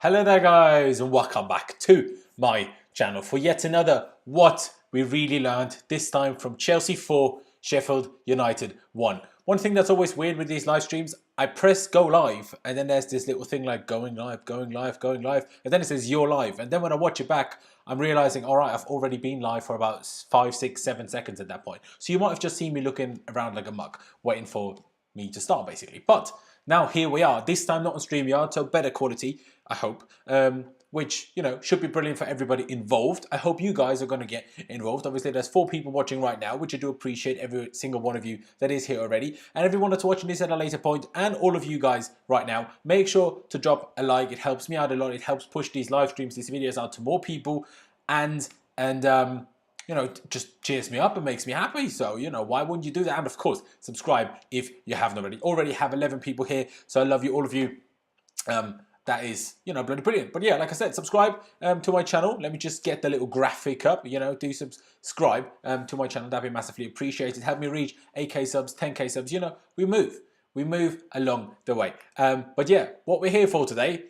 Hello there guys and welcome back to my channel for yet another What We Really Learned, this time from Chelsea 4, Sheffield United 1. One thing that's always weird with these live streams, I press go live and then there's this little thing like going live, and then it says you're live, and then when I watch it back I'm realizing, alright, I've already been live for about 5, 6, 7 seconds at that point. So you might have just seen me looking around like a muck, waiting for me to start basically. But now here we are, this time not on StreamYard, so better quality, I hope, which, you know, should be brilliant for everybody involved. I hope you guys are going to get involved. Obviously, there's 4 people watching right now, which I do appreciate, every single one of you that is here already. And everyone that's watching this at a later point, and all of you guys right now, make sure to drop a like. It helps me out a lot. It helps push these live streams, these videos out to more people, and you know, just cheers me up and makes me happy. So, you know, why wouldn't you do that? And of course, subscribe if you haven't already. Already have 11 people here, so I love you, all of you. That is, you know, bloody brilliant. But yeah, like I said, subscribe to my channel. Let me just get the little graphic up, you know, do subscribe to my channel. That'd be massively appreciated. Help me reach 8k subs, 10k subs. You know, we move along the way. But yeah, what we're here for today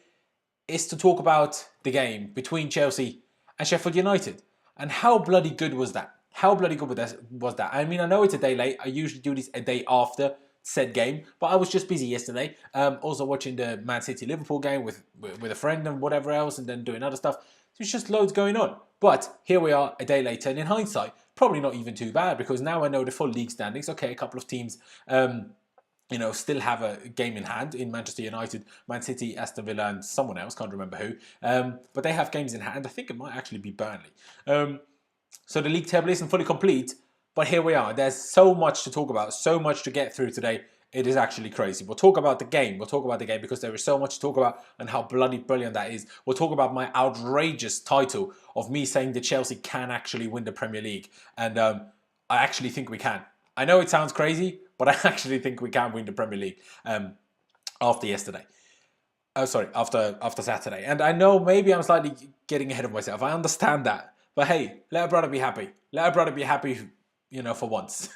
is to talk about the game between Chelsea and Sheffield United. And how bloody good was that? How bloody good was that? I mean, I know it's a day late. I usually do this a day after said game, but I was just busy yesterday. Also watching the Man City Liverpool game with a friend and whatever else, and then doing other stuff. There's just loads going on. But here we are a day later, and in hindsight, probably not even too bad, because now I know the full league standings. Okay, a couple of teams you know, still have a game in hand in Manchester United, Man City, Aston Villa, and someone else, can't remember who. But they have games in hand. I think it might actually be Burnley. So the league table isn't fully complete, but here we are. There's so much to talk about, so much to get through today. It is actually crazy. We'll talk about the game. We'll talk about the game because there is so much to talk about and how bloody brilliant that is. We'll talk about my outrageous title of me saying that Chelsea can actually win the Premier League. And I actually think we can. I know it sounds crazy, but I actually think we can win the Premier League after yesterday. Sorry, after Saturday. And I know maybe I'm slightly getting ahead of myself. I understand that. But hey, let a brother be happy. Let a brother be happy, you know, for once.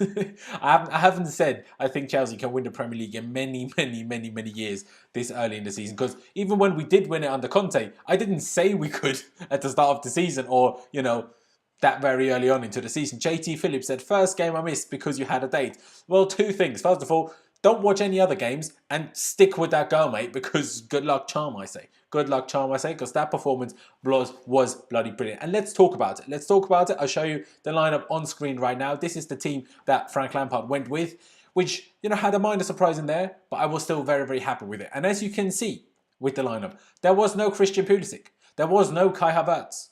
I haven't said I think Chelsea can win the Premier League in many years this early in the season. Because even when we did win it under Conte, I didn't say we could at the start of the season, or, you know, that very early on into the season. JT Phillips said, first game I missed because you had a date. Well, 2 things. First of all, don't watch any other games and stick with that girl, mate, because good luck charm, I say. Good luck charm, I say, because that performance was bloody brilliant. And let's talk about it. Let's talk about it. I'll show you the lineup on screen right now. This is the team that Frank Lampard went with, which, you know, had a minor surprise in there, but I was still very happy with it. And as you can see with the lineup, there was no Christian Pulisic. There was no Kai Havertz.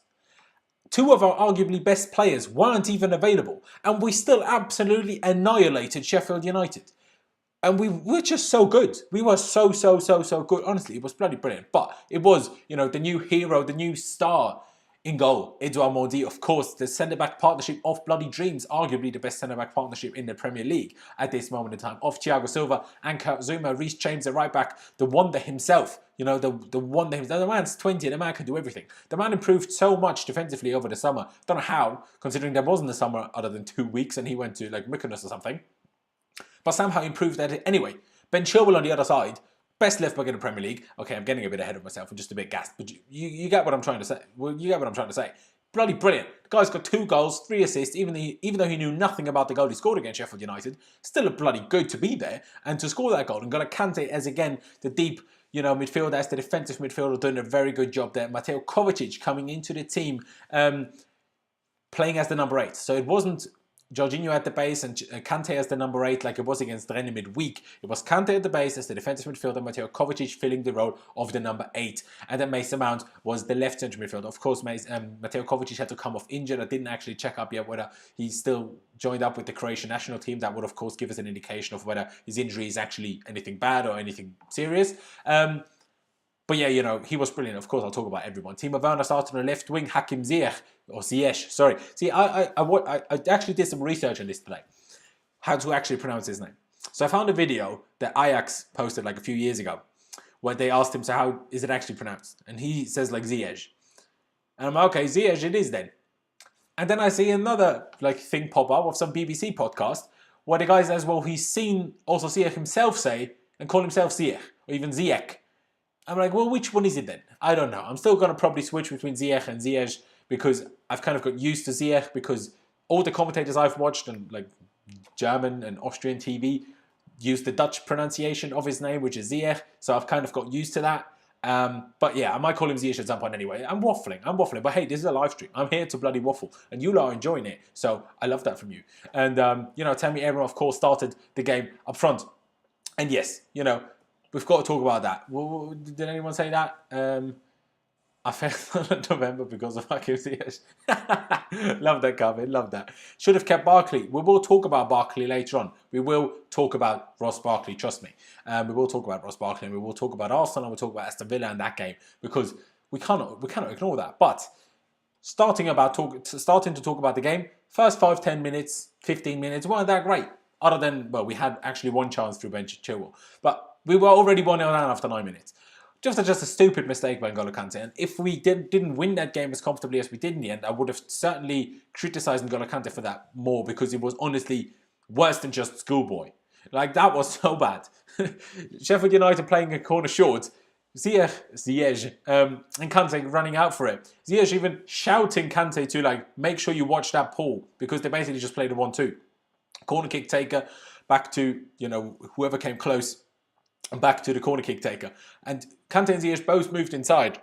2 of our arguably best players weren't even available, and we still absolutely annihilated Sheffield United. And we were just so good. We were so good. Honestly, it was bloody brilliant. But it was, you know, the new hero, the new star in goal, Edouard Mendy, of course, the centre-back partnership of bloody dreams, arguably the best centre-back partnership in the Premier League at this moment in time, of Thiago Silva and Kurt Zouma, Reece James, the right-back, the wonder himself, you know, the wonder himself. The man's 20, the man can do everything. The man improved so much defensively over the summer. Don't know how, considering there wasn't a summer other than 2 weeks and he went to, like, Mykonos or something. But somehow improved at it anyway. Ben Chilwell on the other side, best left back in the Premier League. Okay, I'm getting a bit ahead of myself. I'm just a bit gassed. But you get what I'm trying to say. Well, you get what I'm trying to say. Bloody brilliant. The guy's got 2 goals, 3 assists. Even though he knew nothing about the goal he scored against Sheffield United, still a bloody good to be there. And to score that goal. And got a Kante as, again, the deep, you know, midfielder, as the defensive midfielder, doing a very good job there. Mateo Kovacic coming into the team, playing as the number 8. So it wasn't Jorginho at the base and Kante as the number 8 like it was against Rennes midweek. It was Kante at the base as the defensive midfielder, Mateo Kovacic filling the role of the number 8. And then Mason Mount was the left centre midfielder. Of course, Mateo Kovacic had to come off injured. I didn't actually check up yet whether he's still joined up with the Croatian national team. That would, of course, give us an indication of whether his injury is actually anything bad or anything serious. But yeah, you know, he was brilliant. Of course, I'll talk about everyone. Timo Werner started on the left wing. Hakim Ziyech, or Ziyech, sorry. See, I actually did some research on this today. How to actually pronounce his name. So I found a video that Ajax posted like a few years ago, where they asked him, so how is it actually pronounced? And he says like Ziyech. And I'm like, okay, Ziyech it is then. And then I see another like thing pop up of some BBC podcast, where the guy says, well, he's seen also Ziyech himself say, and call himself Ziyech, or even Ziyech. I'm like, well, which one is it then? I don't know. I'm still going to probably switch between Ziyech and Ziyech because I've kind of got used to Ziyech because all the commentators I've watched and like German and Austrian TV use the Dutch pronunciation of his name, which is Ziyech. So I've kind of got used to that. But yeah, I might call him Ziyech at some point anyway. I'm waffling. But hey, this is a live stream. I'm here to bloody waffle. And you lot are enjoying it. So I love that from you. And, Tammy Abraham, of course, started the game up front. And yes, we've got to talk about that. Did anyone say that? I failed on November because of Hakim Ziyech. Love that, Calvin. Love that. Should have kept Barkley. We will talk about Barkley later on. We will talk about Ross Barkley, trust me. We will talk about Ross Barkley and we will talk about Arsenal and we'll talk about Aston Villa and that game because we cannot ignore that. But starting to talk about the game, first 5-10 minutes, 15 minutes weren't that great. Other than, well, we had actually one chance through bench Chilwell. But we were already 1-0 down after 9 minutes. Just a stupid mistake by N'Golo Kante. And if we didn't win that game as comfortably as we did in the end, I would have certainly criticised N'Golo Kante for that more because it was honestly worse than just schoolboy. Like, that was so bad. Sheffield United playing a corner short, Ziyech and Kante running out for it. Ziyech even shouting Kante to, like, make sure you watch that Paul because they basically just played a 1-2. Corner kick taker, back to, whoever came close. And back to the corner kick taker. And Kante and Ziyech both moved inside.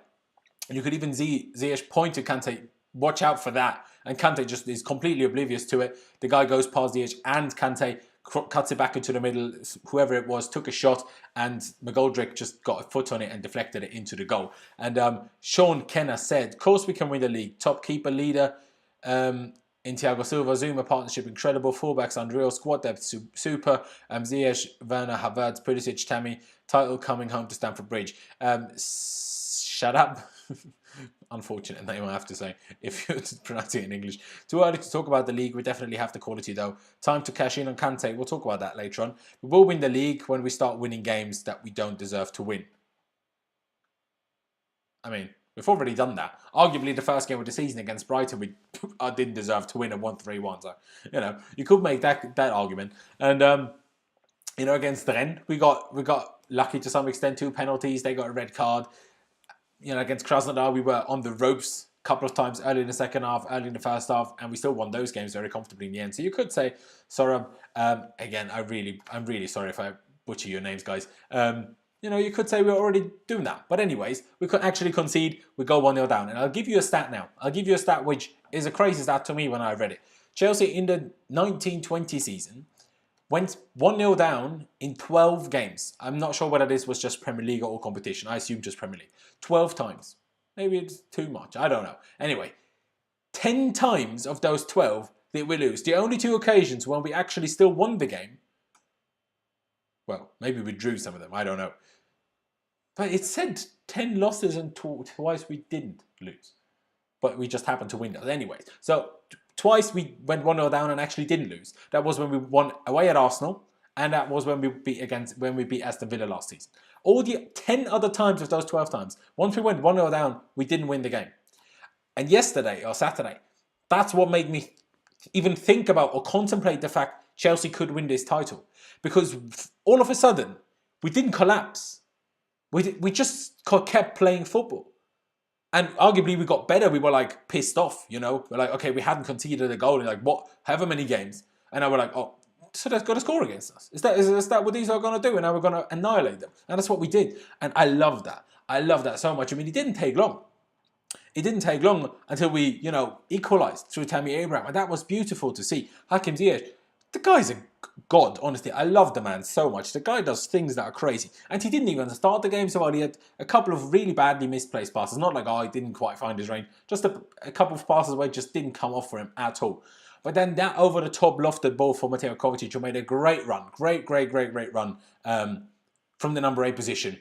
And you could even see Ziyech point to Kante, watch out for that. And Kante just is completely oblivious to it. The guy goes past Ziyech and Kante cuts it back into the middle. Whoever it was took a shot and McGoldrick just got a foot on it and deflected it into the goal. And Sean Kenner said, of course we can win the league. Top keeper leader. In Thiago Silva, Zuma partnership incredible, fullbacks unreal, squad depth super, Ziyech, Werner, Havertz, Pulisic, Tammy, title coming home to Stamford Bridge. Shut up. Unfortunate name, I have to say, if you're pronouncing it in English. Too early to talk about the league, we definitely have the quality though. Time to cash in on Kante, we'll talk about that later on. We will win the league when we start winning games that we don't deserve to win. I mean, we've already done that. Arguably, the first game of the season against Brighton, we didn't deserve to win a 1-3-1. So, you could make that argument. And, against Rennes, we got lucky to some extent. 2 penalties. They got a red card. Against Krasnodar, we were on the ropes a couple of times early in the second half, early in the first half, and we still won those games very comfortably in the end. So you could say, Sorab, again, I'm really sorry if I butcher your names, guys. You could say we're already doing that. But anyways, we could actually concede. We go 1-0 down. And I'll give you a stat now. I'll give you a stat which is a crazy stat to me when I read it. Chelsea in the 1920 season went 1-0 down in 12 games. I'm not sure whether this was just Premier League or competition. I assume just Premier League. 12 times. Maybe it's too much. I don't know. Anyway, 10 times of those 12 did we lose. The only 2 occasions when we actually still won the game, well, maybe we drew some of them. I don't know. But it said 10 losses and twice we didn't lose. But we just happened to win those anyways. So twice we went 1-0 down and actually didn't lose. That was when we won away at Arsenal. And that was when we beat Aston Villa last season. All the 10 other times of those 12 times, once we went 1-0 down, we didn't win the game. And yesterday or Saturday, that's what made me even think about or contemplate the fact Chelsea could win this title. Because all of a sudden, we didn't collapse. We just kept playing football. And arguably we got better. We were like pissed off, We're like, okay, we hadn't conceded a goal in like however many games. And now we're like, oh, so they've got to score against us. Is that what these are going to do? And now we're going to annihilate them. And that's what we did. And I love that. I love that so much. I mean, it didn't take long. It didn't take long until we, equalised through Tammy Abraham. And that was beautiful to see. Hakim Ziyech, the guy's a god, honestly. I love the man so much. The guy does things that are crazy. And he didn't even start the game so well. He had a couple of really badly misplaced passes. Not like, he didn't quite find his range. Just a couple of passes where it just didn't come off for him at all. But then that over-the-top lofted ball for Mateo Kovacic, who made a great run. Great run from the number 8 position.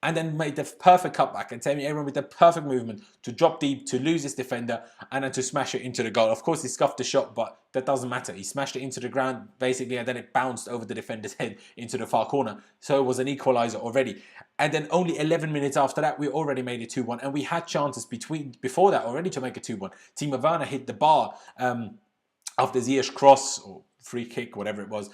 And then made the perfect cutback. And Tammy Abraham with the perfect movement to drop deep, to lose his defender, and then to smash it into the goal. Of course, he scuffed the shot, but that doesn't matter. He smashed it into the ground, basically, and then it bounced over the defender's head into the far corner. So it was an equaliser already. And then only 11 minutes after that, we already made it 2-1. And we had chances before that already to make it 2-1. Timo Werner hit the bar after Ziyech cross, or free kick, whatever it was.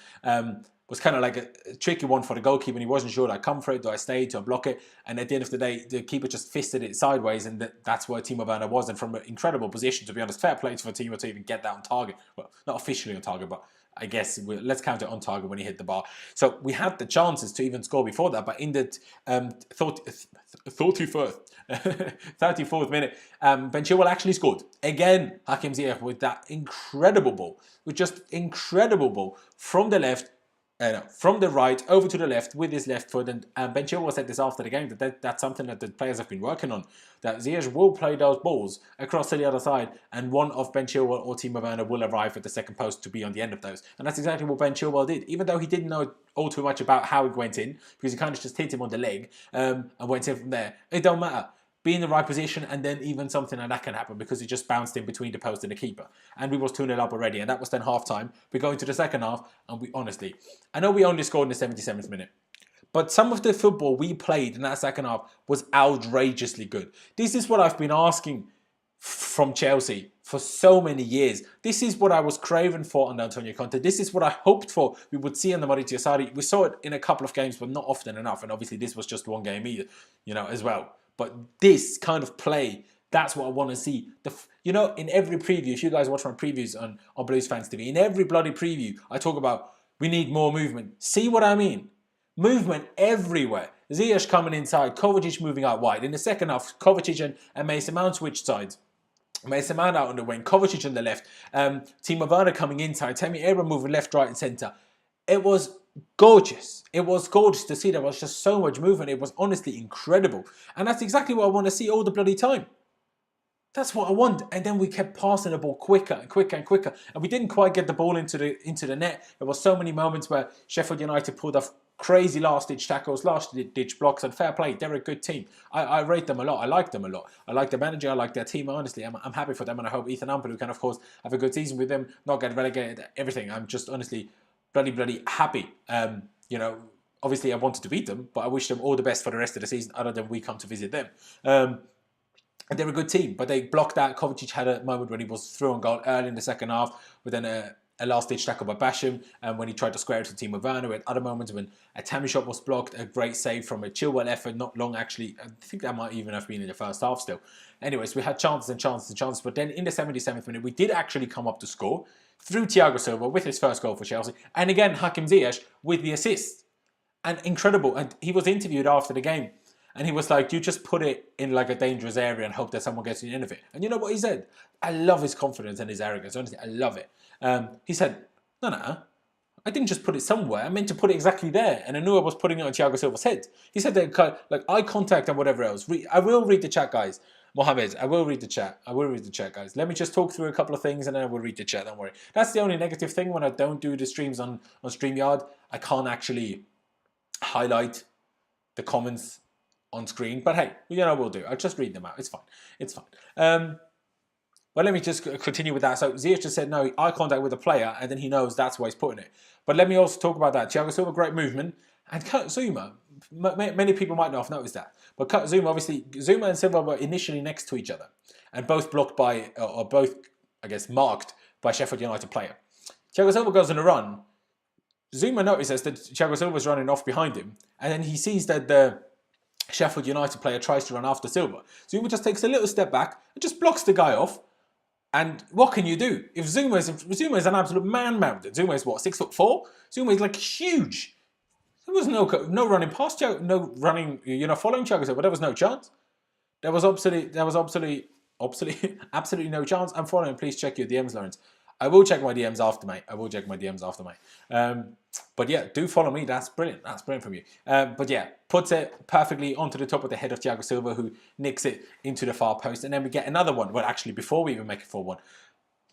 was kind of like a tricky one for the goalkeeper, and he wasn't sure, like, come for it, do I stay, do I block it? And at the end of the day, the keeper just fisted it sideways, and that's where Timo Werner was, and from an incredible position, to be honest. Fair play for Timo to even get that on target. Well, not officially on target, but I guess let's count it on target when he hit the bar. So we had the chances to even score before that, but in the 34th minute, Ben Chilwell actually scored. Again, Hakim Ziyech with that incredible ball, from the left, from the right over to the left with his left foot. And Ben Chilwell said this after the game, that's something that the players have been working on, that Ziyech will play those balls across to the other side, and one of Ben Chilwell or Timo Werner will arrive at the second post to be on the end of those. And that's exactly what Ben Chilwell did, even though he didn't know all too much about how it went in, because he kind of just hit him on the leg and went in from there. It don't matter. Be in the right position, and then even something like that can happen, because he just bounced in between the post and the keeper. And we was 2-0 up already, and that was then half-time. We go into the second half, and we honestly, I know we only scored in the 77th minute, but some of the football we played in that second half was outrageously good. This is what I've been asking from Chelsea for so many years. This is what I was craving for under Antonio Conte. This is what I hoped for we would see on the Maurizio Sarri. We saw it in a couple of games, but not often enough. And obviously this was just one game either, as well. But this kind of play, that's what I want to see. In every preview, if you guys watch my previews on Blues Fans TV, in every bloody preview, I talk about we need more movement. See what I mean? Movement everywhere. Ziyech coming inside, Kovacic moving out wide. In the second half, Kovacic and Mason Mount switched sides. Mason Mount out on the wing, Kovacic on the left, Timo Werner coming inside, Tammy Abraham moving left, right and centre. It was gorgeous. It was gorgeous to see. There was just so much movement. It was honestly incredible. And that's exactly what I want to see all the bloody time. That's what I want. And then we kept passing the ball quicker and quicker and quicker. And we didn't quite get the ball into the net. There were so many moments where Sheffield United pulled off crazy last-ditch tackles, last-ditch blocks, and fair play. They're a good team. I rate them a lot. I like them a lot. I like the manager. I like their team. Honestly, I'm happy for them. And I hope Ethan Ampadu can, of course, have a good season with them, not get relegated, everything. I'm just honestly bloody happy. Obviously I wanted to beat them, but I wish them all the best for the rest of the season, other than we come to visit them. And they're a good team, but they blocked that. Kovacic had a moment when he was through on goal early in the second half, with then a last-ditch tackle by Basham, and when he tried to square it to Timo Werner. At other moments when a Tammy shot was blocked, a great save from a Chilwell effort, not long actually. I think that might even have been in the first half still. Anyways, we had chances and chances and chances, but then in the 77th minute, we did actually come up to score through Thiago Silva with his first goal for Chelsea, and again Hakim Ziyech with the assist. And incredible. And he was interviewed after the game, and he was like, you just put it in like a dangerous area and hope that someone gets in the end of it. And you know what he said? I love his confidence and his arrogance. Honestly, I love it. He said, no, I didn't just put it somewhere. I meant to put it exactly there. And I knew I was putting it on Thiago Silva's head. He said that, like, eye contact and whatever else. I will read the chat, guys. Mohammed, I will read the chat. I will read the chat, guys. Let me just talk through a couple of things and then I will read the chat. Don't worry. That's the only negative thing when I don't do the streams on StreamYard. I can't actually highlight the comments on screen. But hey, we'll do. I'll just read them out. It's fine. It's fine. But let me just continue with that. So Ziyech just said, no, eye contact with the player, and then he knows that's where he's putting it. But let me also talk about that. Thiago Silva, great movement. And Zuma, many people might not have noticed that. But Zuma, obviously, Zuma and Silva were initially next to each other, and both blocked by, or both, I guess, marked by Sheffield United player. Thiago Silva goes on a run. Zuma notices that Thiago Silva is running off behind him, and then he sees that the Sheffield United player tries to run after Silva. Zuma just takes a little step back and just blocks the guy off. And what can you do? If Zuma is an absolute man-mountain, Zuma is what, 6'4"? Zuma is like huge. There was no running past Thiago, no running, following Thiago Silva. There was no chance. There was absolutely no chance. I'm following. Please check your DMs, Laurenz. I will check my DMs after, mate. But yeah, do follow me. That's brilliant. That's brilliant from you. But yeah, puts it perfectly onto the top of the head of Thiago Silva, who nicks it into the far post. And then we get another one. Well, actually, before we even make it 4-1,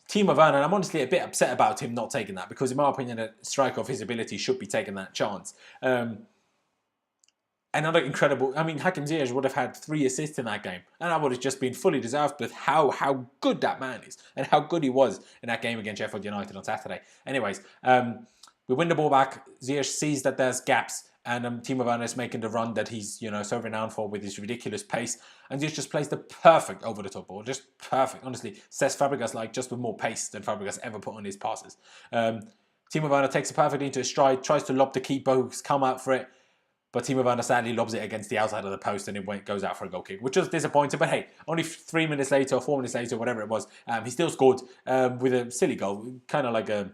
Timo Werner, and I'm honestly a bit upset about him not taking that, because in my opinion, a striker of his ability should be taking that chance. Another incredible, Hakim Ziyech would have had 3 assists in that game, and that would have just been fully deserved with how good that man is, and how good he was in that game against Sheffield United on Saturday. Anyways, we win the ball back. Ziyech sees that there's gaps, and Timo Werner is making the run that he's so renowned for with his ridiculous pace, and Ziyech just plays the perfect over-the-top ball, just perfect. Honestly, says Fabregas, like, just with more pace than Fabregas ever put on his passes. Timo Werner takes it perfectly into his stride, tries to lob the keeper who's come out for it. But Timo Werner sadly lobs it against the outside of the post and it goes out for a goal kick, which was disappointing. But hey, only 3 minutes later or 4 minutes later, whatever it was, he still scored with a silly goal. Kind of like a,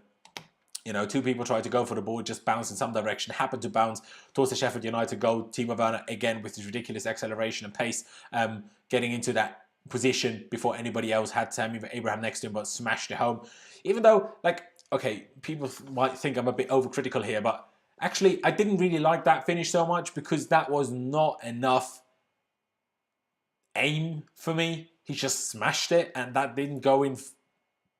two people tried to go for the ball, just bounced in some direction, happened to bounce towards the Sheffield United goal. Timo Werner, again, with his ridiculous acceleration and pace, getting into that position before anybody else had Tammy Abraham next to him, but smashed it home. Even though, okay, people might think I'm a bit overcritical here, but actually, I didn't really like that finish so much because that was not enough aim for me. He just smashed it and that didn't go in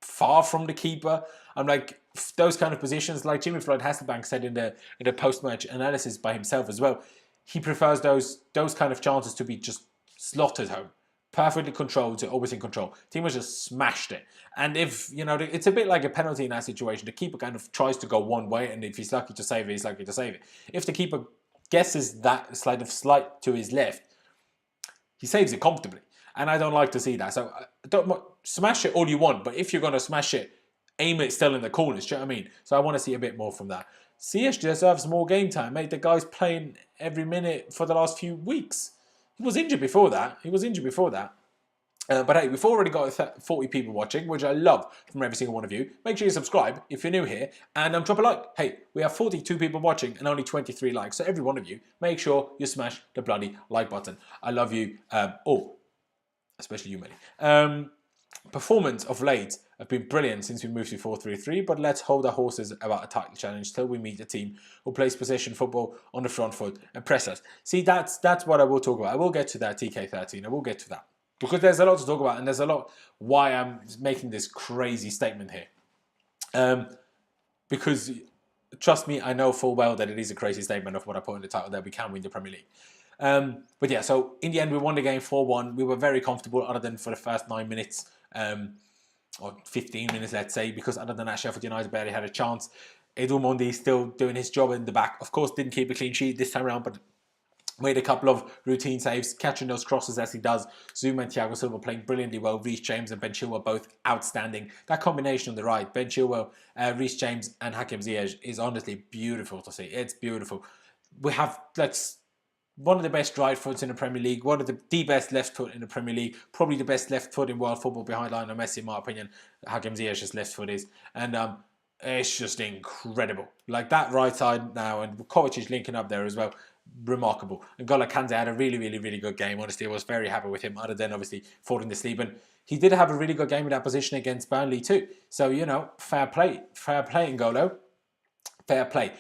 far from the keeper. I'm like, those kind of positions, like Jimmy Floyd Hasselbank said in the post-match analysis by himself as well, he prefers those kind of chances to be just slotted home. Perfectly controlled, always in control. Timo just smashed it. And if, it's a bit like a penalty in that situation. The keeper kind of tries to go one way, and if he's lucky to save it, he's lucky to save it. If the keeper guesses that slight to his left, he saves it comfortably. And I don't like to see that. So don't smash it all you want, but if you're going to smash it, aim it still in the corners. Do you know what I mean? So I want to see a bit more from that. Ziyech deserves more game time, mate. The guy's playing every minute for the last few weeks. He was injured before that. But hey, we've already got 40 people watching, which I love from every single one of you. Make sure you subscribe if you're new here and drop a like. Hey, we have 42 people watching and only 23 likes. So every one of you, make sure you smash the bloody like button. I love you all, especially you, Melly. Performance of late have been brilliant since we moved to 4-3-3, but let's hold our horses about a title challenge till we meet a team who plays possession football on the front foot and press us. See, that's what I will talk about. I will get to that TK13. I will get to that. Because there's a lot to talk about and there's a lot why I'm making this crazy statement here. Because, trust me, I know full well that it is a crazy statement of what I put in the title, that we can win the Premier League. But yeah, so in the end, we won the game 4-1. We were very comfortable other than for the first 9 minutes, or 15 minutes, let's say, because other than that, Sheffield United barely had a chance. Edu Mundi still doing his job in the back. Of course, didn't keep a clean sheet this time around, but made a couple of routine saves, catching those crosses as he does. Zouma and Thiago Silva playing brilliantly well. Reece James and Ben Chilwell both outstanding. That combination on the right, Ben Chilwell, Reece James and Hakim Ziyech, is honestly beautiful to see. It's beautiful. We have one of the best right foots in the Premier League, one of the best left foot in the Premier League, probably the best left foot in world football behind Lionel Messi, in my opinion. Hakim Ziyech's left foot is. And it's just incredible. Like that right side now, and Kovacic linking up there as well. Remarkable. And N'Golo Kante had a really, really, really good game. Honestly, I was very happy with him, other than obviously falling asleep. And he did have a really good game in that position against Burnley too. So, fair play. Fair play, N'Golo. Fair play.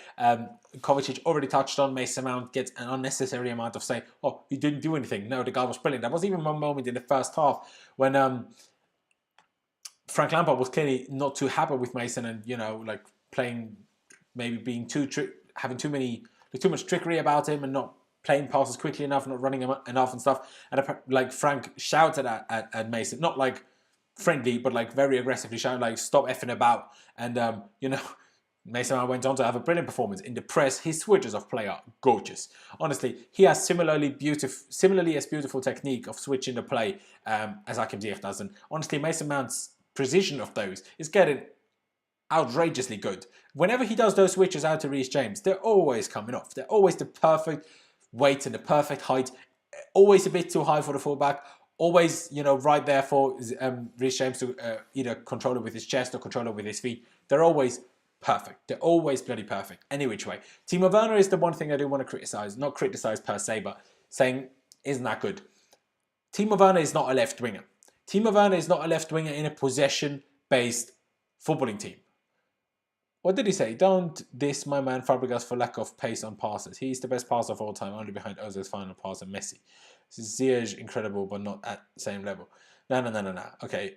Kovacic already touched on. Mason Mount gets an unnecessary amount of saying, oh, he didn't do anything. No, the guy was brilliant. There was even one moment in the first half when Frank Lampard was clearly not too happy with Mason and, playing, maybe being having too much trickery about him and not playing passes quickly enough, not running enough and stuff. And Frank shouted at Mason, not friendly, but very aggressively shouting, stop effing about. And, Mason Mount went on to have a brilliant performance. In the press, his switches of play are gorgeous. Honestly, he has similarly as beautiful technique of switching the play as Hakim Ziyech does. And honestly, Mason Mount's precision of those is getting outrageously good. Whenever he does those switches out to Reece James, they're always coming off. They're always the perfect weight and the perfect height. Always a bit too high for the fullback. Always, right there for Reece James to either control it with his chest or control it with his feet. They're always perfect. They're always bloody perfect. Any which way. Timo Werner is the one thing I do want to criticise. Not criticise per se, but saying, isn't that good? Timo Werner is not a left winger. Timo Werner is not a left winger in a possession-based footballing team. What did he say? Don't diss my man Fabregas for lack of pace on passes. He's the best passer of all time, only behind Ozil's final pass and Messi. Ziyech, incredible, but not at the same level. No. Okay.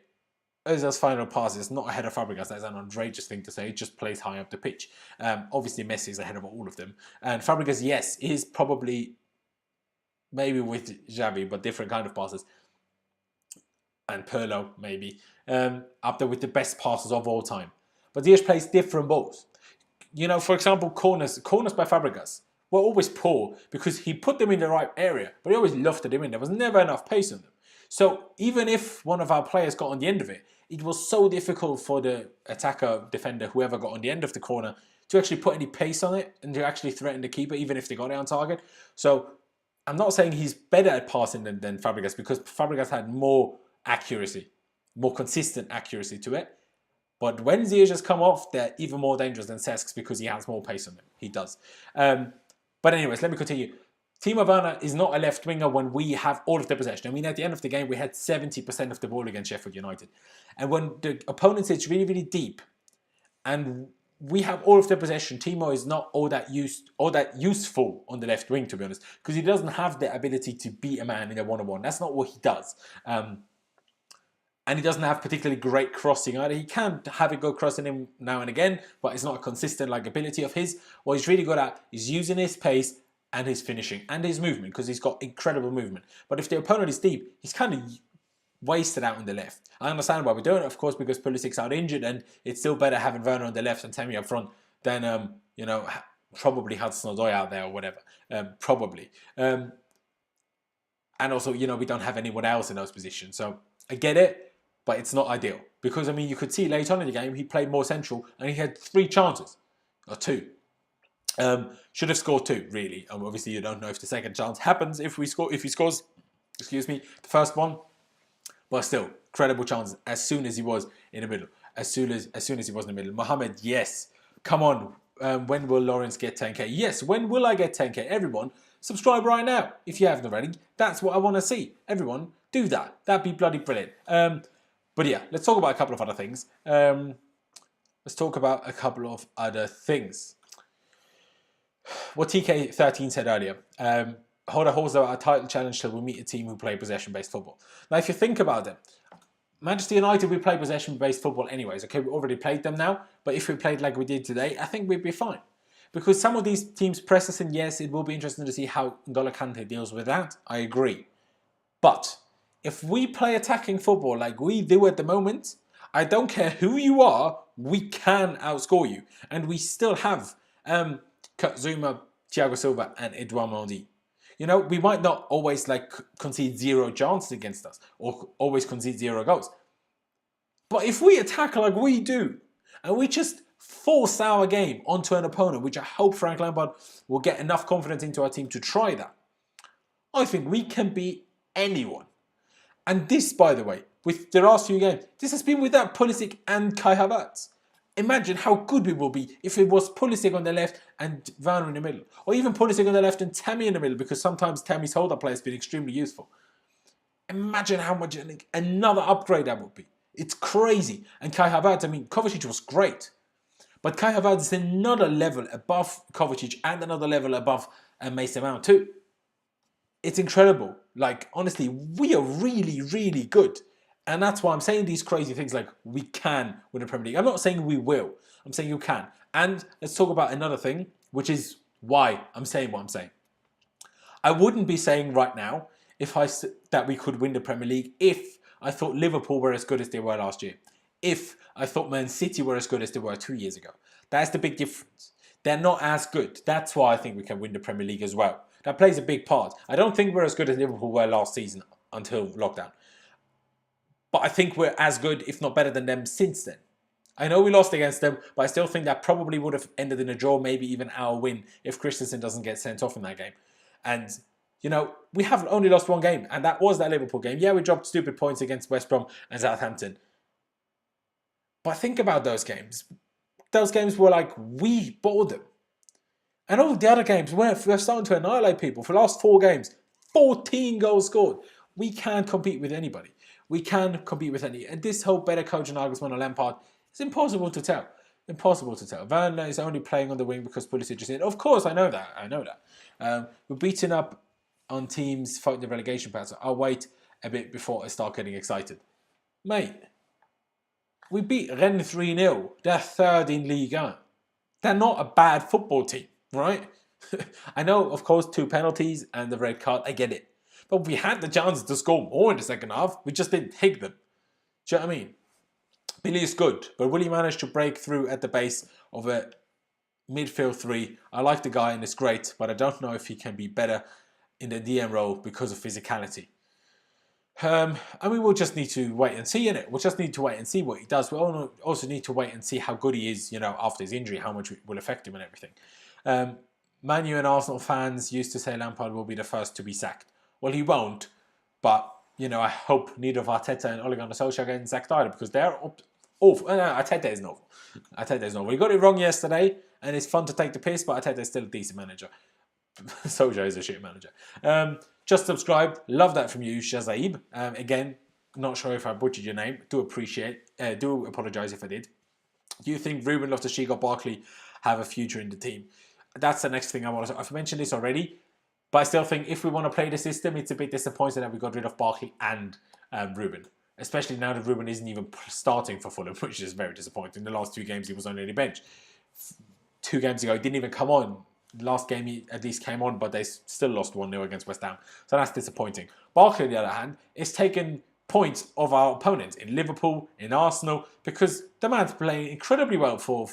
Ozil's final pass is not ahead of Fabregas. That's an outrageous thing to say. He just plays high up the pitch. Obviously, Messi is ahead of all of them. And Fabregas, yes, is probably maybe with Xavi, but different kind of passes. And Pirlo, maybe. Up there with the best passes of all time. But Ziyech plays different balls. For example, corners by Fabregas were always poor because he put them in the right area, but he always lofted them in. There was never enough pace on them. So even if one of our players got on the end of it, it was so difficult for the attacker, defender, whoever got on the end of the corner to actually put any pace on it and to actually threaten the keeper, even if they got it on target. So I'm not saying he's better at passing than Fabregas, because Fabregas had more accuracy, more consistent accuracy to it. But when Ziyech has come off, they're even more dangerous than Cesc's because he has more pace on him. He does. But anyways, let me continue. Timo Werner is not a left winger when we have all of the possession. I mean, at the end of the game, we had 70% of the ball against Sheffield United. And when the opponent sits really, really deep and we have all of the possession, Timo is not all that useful on the left wing, to be honest, because he doesn't have the ability to beat a man in a one-on-one. That's not what he does. And he doesn't have particularly great crossing either. He can have a good crossing him now and again, but it's not a consistent ability of his. What he's really good at is using his pace and his finishing and his movement, because he's got incredible movement. But if the opponent is deep, he's kind of wasted out on the left. I understand why we're doing it, of course, because Pulisic's out injured, and it's still better having Werner on the left and Tammy up front than probably Hudson-Odoi out there or whatever. Probably. And also, we don't have anyone else in those positions. So I get it. But it's not ideal. Because, I mean, you could see later on in the game, he played more central and he had 3 chances. Or 2. Should have scored 2, really. And obviously, you don't know if the second chance happens if he scores, the first one. But still, credible chances as soon as he was in the middle. As soon as he was in the middle. Mohamed, yes. Come on. When will Laurenz get 10k? Yes, when will I get 10k? Everyone, subscribe right now if you haven't already. That's what I want to see. Everyone, do that. That'd be bloody brilliant. But yeah, let's talk about a couple of other things. What TK13 said earlier. Hold a title challenge till we meet a team who play possession-based football. Now, if you think about it, Manchester United, we play possession-based football anyways. Okay, we already played them now. But if we played like we did today, I think we'd be fine. Because some of these teams press us, and yes, it will be interesting to see how N'Golo Kante deals with that. I agree. But if we play attacking football like we do at the moment, I don't care who you are, we can outscore you. And we still have Kurt Zouma, Thiago Silva and Edouard Mendy. We might not always concede 0 chances against us or always concede 0 goals. But if we attack like we do and we just force our game onto an opponent, which I hope Frank Lampard will get enough confidence into our team to try that, I think we can beat anyone. And this, by the way, with the last few games, this has been without Pulisic and Kai Havertz. Imagine how good we will be if it was Pulisic on the left and Werner in the middle. Or even Pulisic on the left and Tammy in the middle, because sometimes Tammy's hold-up play has been extremely useful. Imagine how much another upgrade that would be. It's crazy. And Kai Havertz, I mean, Kovacic was great. But Kai Havertz is another level above Kovacic and another level above Mason Mount too. It's incredible. Honestly, we are really, really good. And that's why I'm saying these crazy things like we can win the Premier League. I'm not saying we will. I'm saying you can. And let's talk about another thing, which is why I'm saying what I'm saying. I wouldn't be saying right now that we could win the Premier League if I thought Liverpool were as good as they were last year. If I thought Man City were as good as they were 2 years ago. That's the big difference. They're not as good. That's why I think we can win the Premier League as well. That plays a big part. I don't think we're as good as Liverpool were last season until lockdown. But I think we're as good, if not better than them since then. I know we lost against them, but I still think that probably would have ended in a draw, maybe even our win, if Christensen doesn't get sent off in that game. And, we have only lost 1 game, and that was that Liverpool game. Yeah, we dropped stupid points against West Brom and Southampton. But think about those games. Those games were we bought them. And all the other games, we're starting to annihilate people. For the last 4 games, 14 goals scored. We can't compete with anybody. We can compete with any. And this whole better coach and Nagelsmann or Lampard, it's impossible to tell. Impossible to tell. Werner is only playing on the wing because Pulisic just said, of course, I know that. We're beating up on teams fighting the relegation battle. I'll wait a bit before I start getting excited. Mate, we beat Rennes 3-0. They're 3rd in Ligue 1. They're not a bad football team, right? I know, of course, 2 penalties and the red card. I get it. But we had the chances to score more in the second half. We just didn't take them. Do you know what I mean? Billy is good, but will he manage to break through at the base of a midfield 3? I like the guy and it's great, but I don't know if he can be better in the DM role because of physicality. And we will just need to wait and see in it. We'll just need to wait and see what he does. We'll also need to wait and see how good he is, after his injury, how much it will affect him and everything. Man U and Arsenal fans used to say Lampard will be the first to be sacked. Well, he won't, but, I hope neither of Arteta and Ole Gunnar Solskjaer getting sacked either, because they're awful. Arteta isn't awful. Arteta isn't awful. He got it wrong yesterday, and it's fun to take the piss, but Arteta is still a decent manager. Solskjaer is a shit manager. Just subscribed. Love that from you, Shazaib. Again, not sure if I butchered your name. Do apologise if I did. Do you think Ruben Loftus-Cheek or Barkley have a future in the team? That's the next thing I want to say. I've mentioned this already, but I still think if we want to play the system, it's a bit disappointing that we got rid of Barkley and Ruben. Especially now that Ruben isn't even starting for Fulham, which is very disappointing. The last 2 games he was on the bench. 2 games ago he didn't even come on. Last game he at least came on, but they still lost 1-0 against West Ham. So that's disappointing. Barkley, on the other hand, is taking points of our opponents in Liverpool, in Arsenal, because the man's playing incredibly well for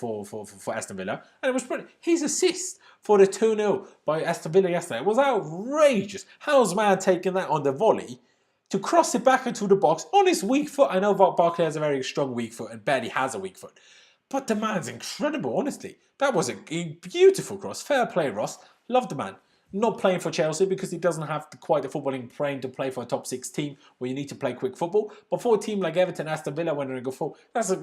Aston Villa. And it was brilliant. His assist for the 2-0 by Aston Villa yesterday was outrageous. How's man taking that on the volley to cross it back into the box on his weak foot? I know Barkley has a very strong weak foot and barely has a weak foot. But the man's incredible, honestly. That was a beautiful cross. Fair play, Ross. Love the man. Not playing for Chelsea because he doesn't have quite the footballing brain to play for a top 6 team where you need to play quick football. But for a team like Everton, Aston Villa, when they're in good form,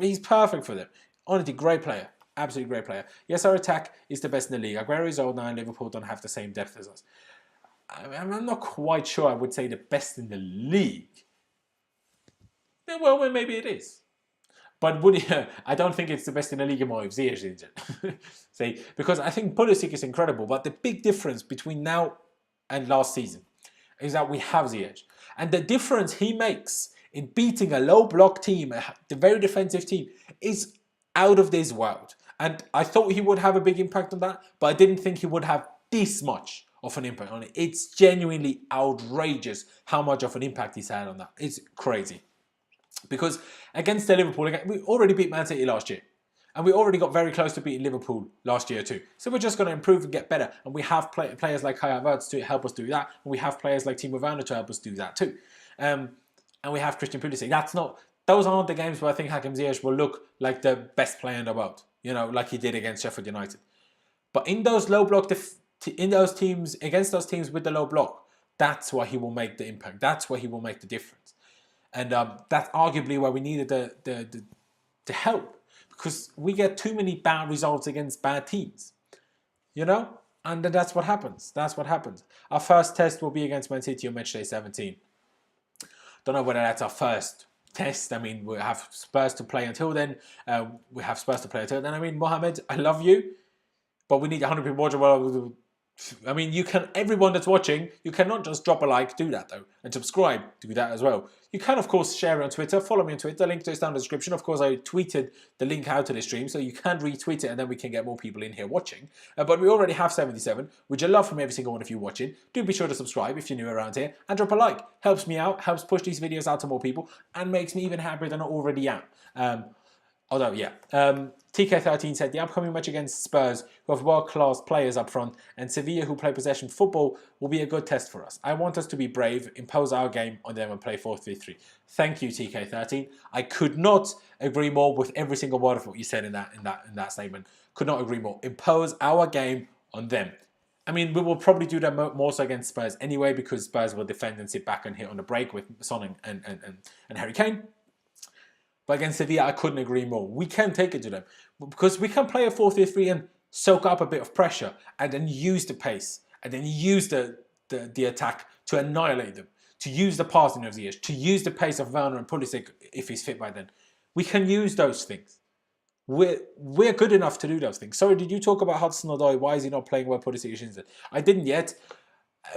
he's perfect for them. Honestly, great player. Absolutely great player. Yes, our attack is the best in the league. Aguero is old now and Liverpool don't have the same depth as us. I'm not quite sure I would say the best in the league. Yeah, well, maybe it is. But I don't think it's the best in the league anymore if Ziyech is injured. See, because I think Pulisic is incredible, but the big difference between now and last season is that we have Ziyech. And the difference he makes in beating a low block team, a very defensive team, is out of this world. And I thought he would have a big impact on that, but I didn't think he would have this much of an impact on it. It's genuinely outrageous how much of an impact he's had on that. It's crazy. Because against the Liverpool, we already beat Man City last year. And we already got very close to beating Liverpool last year too. So we're just going to improve and get better. And we have players like Kai Havertz to help us do that. And we have players like Timo Werner to help us do that too. And we have Christian Pulisic. Those aren't the games where I think Hakim Ziyech will look like the best player in the world. Like he did against Sheffield United. But in those low block, against those teams with the low block, that's where he will make the impact. That's where he will make the difference. And that's arguably where we needed the help. Because we get too many bad results against bad teams. And that's what happens. That's what happens. Our first test will be against Man City on matchday 17. Don't know whether that's our first test. I mean, we have Spurs to play until then. I mean, Mohamed, I love you. But we need 100 people watching. I mean, everyone that's watching, you cannot just drop a like, do that though. And subscribe, do that as well. You can, of course, share it on Twitter. Follow me on Twitter. The link to it is down in the description. Of course, I tweeted the link out to the stream, so you can retweet it and then we can get more people in here watching. But we already have 77, which I love from every single one of you watching. Do be sure to subscribe if you're new around here and drop a like. Helps me out, helps push these videos out to more people and makes me even happier than I already am. Although, yeah. TK13 said, the upcoming match against Spurs, who have world-class players up front, and Sevilla, who play possession football, will be a good test for us. I want us to be brave, impose our game on them and play 4-3-3. Thank you, TK13. I could not agree more with every single word of what you said in that statement. Could not agree more. Impose our game on them. I mean, we will probably do that more so against Spurs anyway, because Spurs will defend and sit back and hit on the break with Son and Harry Kane. But against Sevilla, I couldn't agree more. We can take it to them. Because we can play a 4-3-3 and soak up a bit of pressure and then use the pace and then use the attack to annihilate them. To use the passing of Ziyech, to use the pace of Werner and Pulisic if he's fit by then. We can use those things. We're good enough to do those things. Sorry, did you talk about Hudson-Odoi? Why is he not playing well Pulisic is injured? I didn't yet.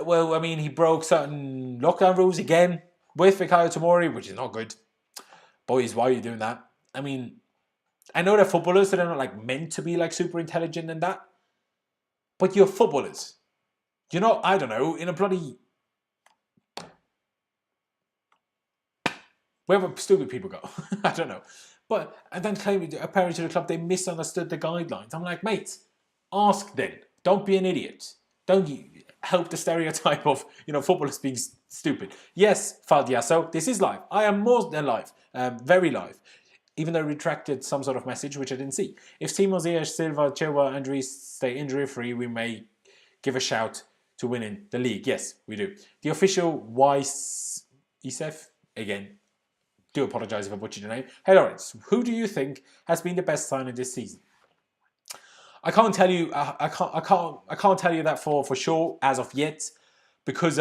Well, I mean, he broke certain lockdown rules again with Fikayo Tomori, which is not good. Boys, why are you doing that? I mean, I know they're footballers, so they're not like meant to be like super intelligent and that. But you're footballers. I don't know, in a bloody... Wherever stupid people go. I don't know. But, and then claiming, apparently to the club, they misunderstood the guidelines. I'm like, mate, ask then. Don't be an idiot. Don't help the stereotype of, footballers being Stupid. Yes, Faldiaso, this is live. I am more than live. Very live. Even though I retracted some sort of message, which I didn't see. If Timo Werner, Silva, Chilwell, Andres stay injury-free, we may give a shout to winning the league. Yes, we do. The official Isef, again, do apologise if I butchered your name. Hey Laurenz, who do you think has been the best signing this season? I can't tell you. I can't tell you that for sure as of yet, because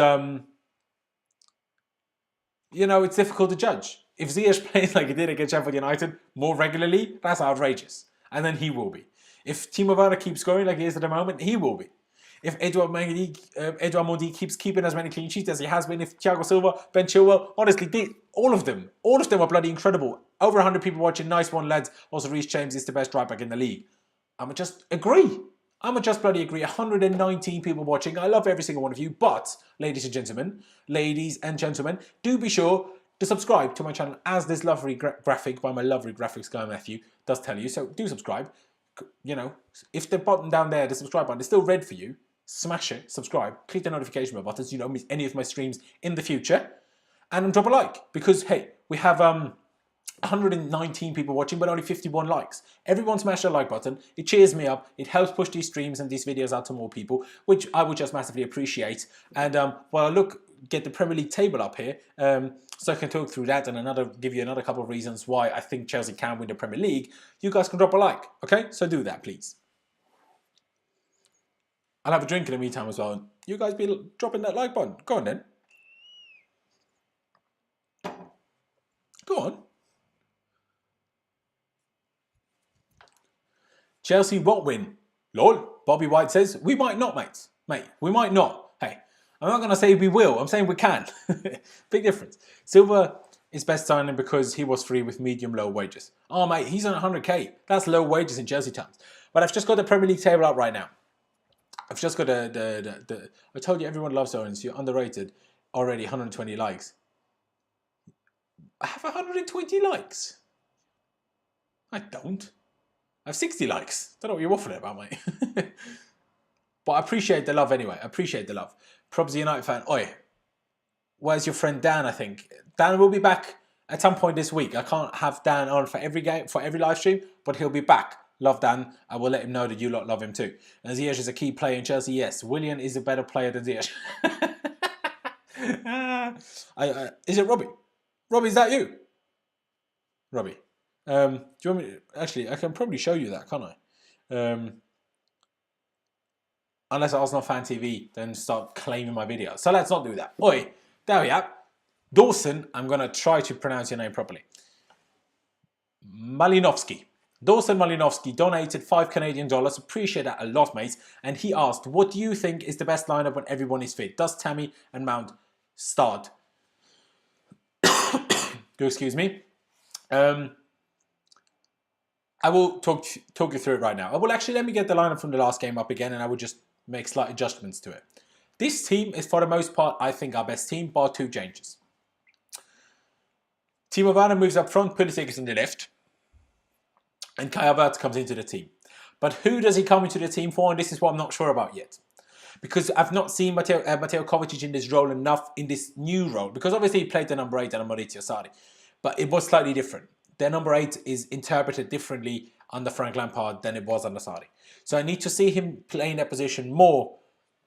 you know, it's difficult to judge. If Ziyech plays like he did against Sheffield United more regularly, that's outrageous, and then he will be. If Timo Werner keeps going like he is at the moment, he will be. If Edouard Mendy keeps keeping as many clean sheets as he has been, if Thiago Silva, Ben Chilwell, honestly, all of them are bloody incredible. Over 100 people watching. Nice one, lads. Also, Reece James is the best right back in the league. I'ma just agree. I'ma just bloody agree. 119 people watching. I love every single one of you. But, ladies and gentlemen, do be sure to subscribe to my channel, as this lovely graphic by my lovely graphics guy Matthew does tell you. So do subscribe. You know, if the button down there, the subscribe button, is still red for you, smash it, subscribe, click the notification bell button so you don't miss any of my streams in the future. And drop a like, because, hey, we have 119 people watching, but only 51 likes. Everyone smash the like button. It cheers me up. It helps push these streams and these videos out to more people, which I would just massively appreciate. And while I get the Premier League table up here, so I can talk through that and give you another couple of reasons why I think Chelsea can win the Premier League, you guys can drop a like, okay? So do that, please. I'll have a drink in the meantime as well. You guys be dropping that like button. Go on then. Go on. Chelsea won't win. Lol. Bobby White says, we might not, mates. Mate, we might not. Hey, I'm not going to say we will. I'm saying we can. Big difference. Silva is best signing because he was free with medium-low wages. Oh, mate, he's on 100k. That's low wages in Chelsea terms. But I've just got the Premier League table up right now. I've just got I told you everyone loves Laurenz. You're underrated. Already 120 likes. I have 120 likes. I don't. I have 60 likes. Don't know what you're waffling about, mate. But I appreciate the love anyway. I appreciate the love. Probs a United fan. Oi, where's your friend Dan, I think? Dan will be back at some point this week. I can't have Dan on for every game, for every live stream, but he'll be back. Love Dan. I will let him know that you lot love him too. And Ziyech is a key player in Chelsea. Yes, Willian is a better player than Ziyech. Is it Robbie? Robbie, is that you? Robbie. Do you want me to, actually, I can probably show you that, can't I? Unless Arsenal Fan TV then start claiming my video. So let's not do that. Oi, there we are. Dawson, I'm going to try to pronounce your name properly. Malinovsky. Dawson Malinovsky donated $5 Canadian. Appreciate that a lot, mate. And he asked, what do you think is the best lineup when everyone is fit? Does Tammy and Mount start? Do excuse me. I will talk you through it right now. I will actually, let me get the lineup from the last game up again, and I will just make slight adjustments to it. This team is, for the most part, I think, our best team, bar two changes. Timo Werner moves up front, Pulisic is on the left, and Kai Havertz comes into the team. But who does he come into the team for? And this is what I'm not sure about yet. Because I've not seen Mateo Kovacic in this role enough, in this new role. Because obviously he played the number 8 under Maurizio Sarri. But it was slightly different. Their number 8 is interpreted differently under Frank Lampard than it was under Sarri. So I need to see him playing that position more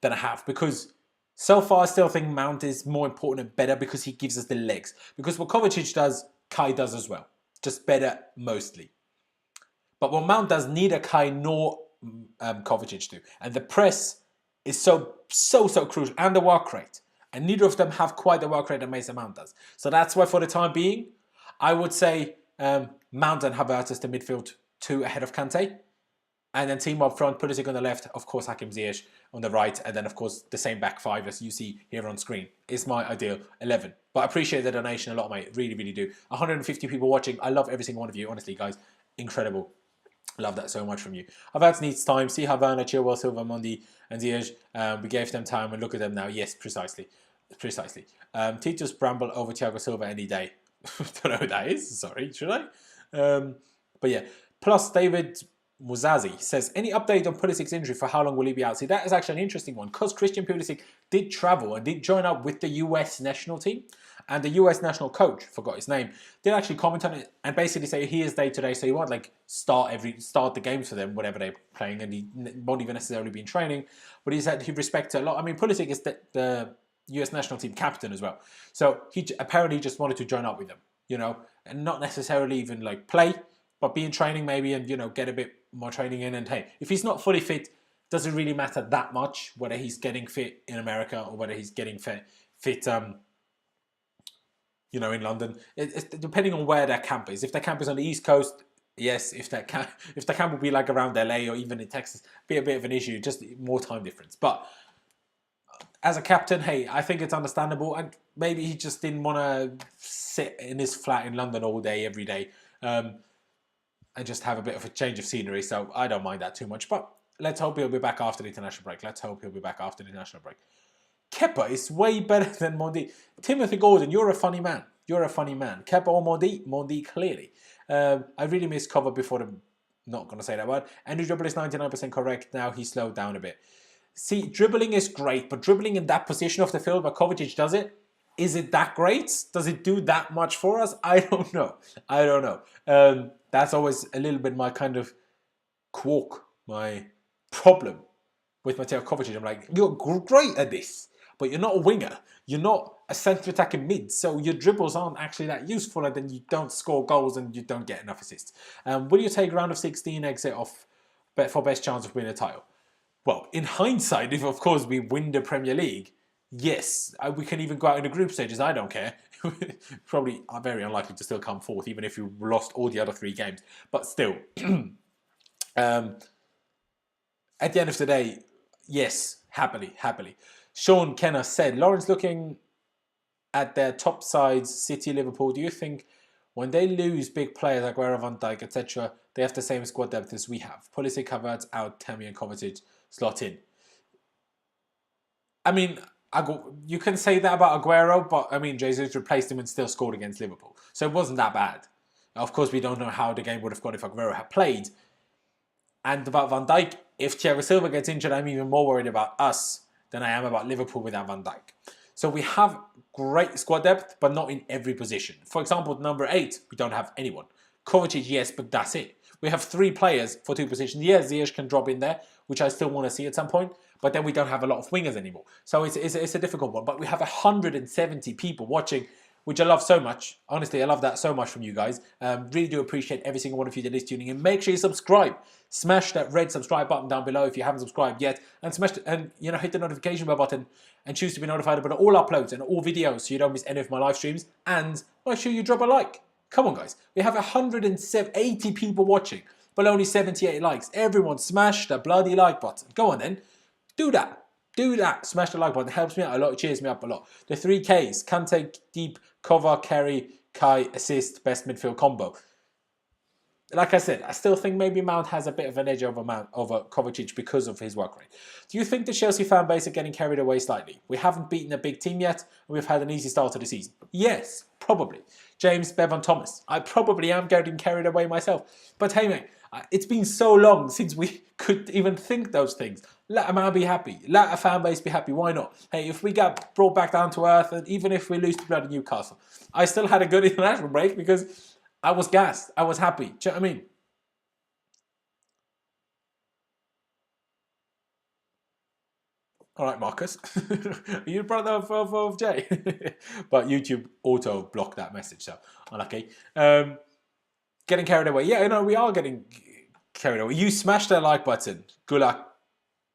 than I have. Because so far I still think Mount is more important and better because he gives us the legs. Because what Kovacic does, Kai does as well. Just better mostly. But what Mount does, neither Kai nor Kovacic do. And the press is so crucial. And the work rate. And neither of them have quite the work rate that Mason Mount does. So that's why for the time being, I would say Mount and Havertz is the midfield 2 ahead of Kante. And then Timo up front, Pulisic on the left, of course Hakim Ziyech on the right, and then of course the same back 5 as you see here on screen is my ideal 11. But I appreciate the donation a lot, mate. Really, really do. 150 people watching. I love every single one of you, honestly, guys. Incredible. Love that so much from you. Havertz needs time. See how Werner, Chilwell, Silva, Mendy, and Ziyech. We gave them time, and look at them now. Yes, precisely. Precisely. Titus Bramble over Thiago Silva any day. Don't know who that is. Sorry, should I? But yeah. Plus, David Muzazi says, any update on Pulisic's injury? For how long will he be out? See, that is actually an interesting one because Christian Pulisic did travel and did join up with the US national team. And the US national coach, forgot his name, did actually comment on it and basically say he is day to day, so he won't like start the games for them, whatever they're playing, and he won't even necessarily be in training. But he said he respects it a lot. I mean, Pulisic is the US national team captain as well. So he apparently just wanted to join up with them, you know, and not necessarily even like play, but be in training maybe and, you know, get a bit more training in. And hey, if he's not fully fit, doesn't really matter that much whether he's getting fit in America or whether he's getting fit you know, in London. It's depending on where their camp is. If their camp is on the East Coast, yes. If their camp will be like around LA or even in Texas, be a bit of an issue, just more time difference. But as a captain, hey, I think it's understandable. And maybe he just didn't want to sit in his flat in London all day, every day, and just have a bit of a change of scenery. So I don't mind that too much. But let's hope he'll be back after the international break. Kepa is way better than Mondi. Timothy Gordon, you're a funny man. Kepa or Mondi? Mondi, clearly. I really missed cover before the... Not going to say that word. Andrew Dribble is 99% correct. Now he slowed down a bit. See, dribbling is great, but dribbling in that position of the field where Kovacic does it, is it that great? Does it do that much for us? I don't know. That's always a little bit my kind of quark, my problem with Mateo Kovacic. I'm like, you're great at this, but you're not a winger. You're not a centre-attacking mid, so your dribbles aren't actually that useful, and then you don't score goals and you don't get enough assists. Will you take round of 16 exit off for best chance of winning a title? Well, in hindsight, if of course we win the Premier League, yes, we can even go out in the group stages. I don't care. Probably are very unlikely to still come fourth, even if you lost all the other 3 games. But still, at the end of the day, yes, happily. Sean Kenner said, Laurenz, looking at their top sides, City, Liverpool, do you think when they lose big players like Aguero, Van Dijk, etc., they have the same squad depth as we have? Pulisic, Havertz out, Tammy and Kovacic slot in. I mean, you can say that about Aguero, but I mean, Jesus replaced him and still scored against Liverpool. So it wasn't that bad. Of course, we don't know how the game would have gone if Aguero had played. And about Van Dijk, if Thiago Silva gets injured, I'm even more worried about us than I am about Liverpool without Van Dijk. So we have great squad depth, but not in every position. For example, number 8, we don't have anyone. Kovacic, yes, but that's it. We have 3 players for 2 positions. Yes, Ziyech can drop in there, which I still want to see at some point, but then we don't have a lot of wingers anymore. So it's a difficult one, but we have 170 people watching, which I love so much. Honestly, I love that so much from you guys. Really do appreciate every single one of you that is tuning in. Make sure you subscribe. Smash that red subscribe button down below if you haven't subscribed yet, and hit the notification bell button and choose to be notified about all uploads and all videos so you don't miss any of my live streams. And make sure you drop a like. Come on, guys. We have 180 people watching, but only 78 likes. Everyone smash the bloody like button. Go on then. Do that. Smash the like button. It helps me out a lot. It cheers me up a lot. The 3Ks. Kante, deep, cover, carry, Kai, assist, best midfield combo. Like I said, I still think maybe Mount has a bit of an edge over Kovacic because of his work rate. Do you think the Chelsea fan base are getting carried away slightly? We haven't beaten a big team yet, and we've had an easy start to the season. Yes, probably. James Bevan Thomas. I probably am getting carried away myself. But hey, mate, it's been so long since we could even think those things. Let a man be happy. Let a fan base be happy. Why not? Hey, if we get brought back down to earth, and even if we lose to bloody Newcastle, I still had a good international break because I was gassed. I was happy. Do you know what I mean? All right, Marcus. Are you the brother of Jay? But YouTube auto blocked that message, so unlucky. Getting carried away. Yeah, we are getting carried away. You smashed that like button. Gulak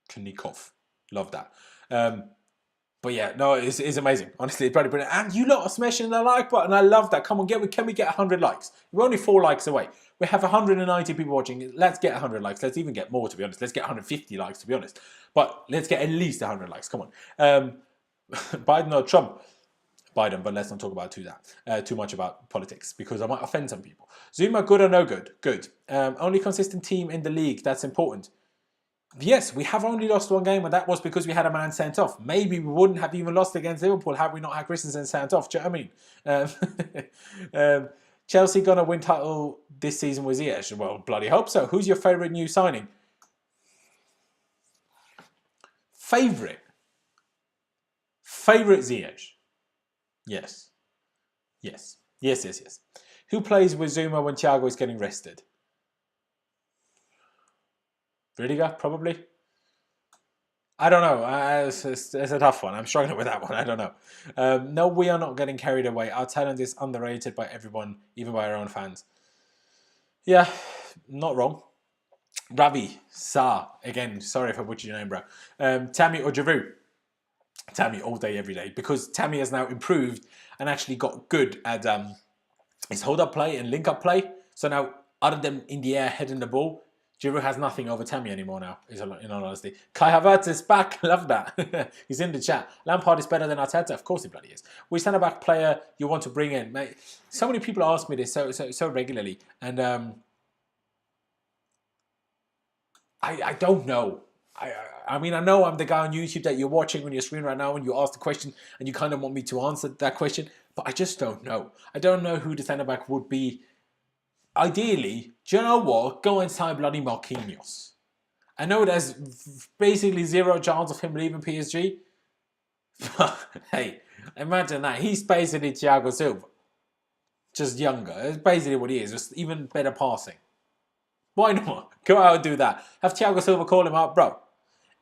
Knikov. Love that. But yeah, no, it's amazing. Honestly, it's pretty brilliant. And you lot are smashing the like button. I love that. Come on, can we get 100 likes? We're only 4 likes away. We have 190 people watching. Let's get 100 likes. Let's even get more, to be honest. Let's get 150 likes, to be honest. But let's get at least 100 likes. Come on. Biden or Trump? Biden, but let's not talk about too much about politics because I might offend some people. Zuma, good or no good? Good. Only consistent team in the league. That's important. Yes, we have only lost 1 game, and that was because we had a man sent off. Maybe we wouldn't have even lost against Liverpool had we not had Christensen sent off. Do you know what I mean? Chelsea gonna win title this season with Ziyech? Well, bloody hope so. Who's your favourite new signing? Favourite Ziyech? Yes. Yes. Who plays with Zuma when Thiago is getting rested? Rudiger, probably. I don't know. It's a tough one. I'm struggling with that one. I don't know. No, we are not getting carried away. Our talent is underrated by everyone, even by our own fans. Yeah, not wrong. Ravi, Sa, again, sorry if I butchered your name, bro. Tammy or Giroud? Tammy all day, every day. Because Tammy has now improved and actually got good at his hold-up play and link-up play. So now, other than in the air, heading the ball, Giroud has nothing over Tammy anymore now, in all honesty. Kai Havertz is back. Love that. He's in the chat. Lampard is better than Arteta. Of course he bloody is. Which centre-back player you want to bring in? Mate, so many people ask me this so regularly. And I don't know. I mean, I know I'm the guy on YouTube that you're watching on your screen right now and you ask the question and you kind of want me to answer that question. But I just don't know. I don't know who the centre-back would be. Ideally, do you know what? Go inside bloody Marquinhos. I know there's basically zero chance of him leaving PSG. But hey, imagine that. He's basically Thiago Silva. Just younger. That's basically what he is. Just even better passing. Why not? Go out and do that. Have Thiago Silva call him out. Bro,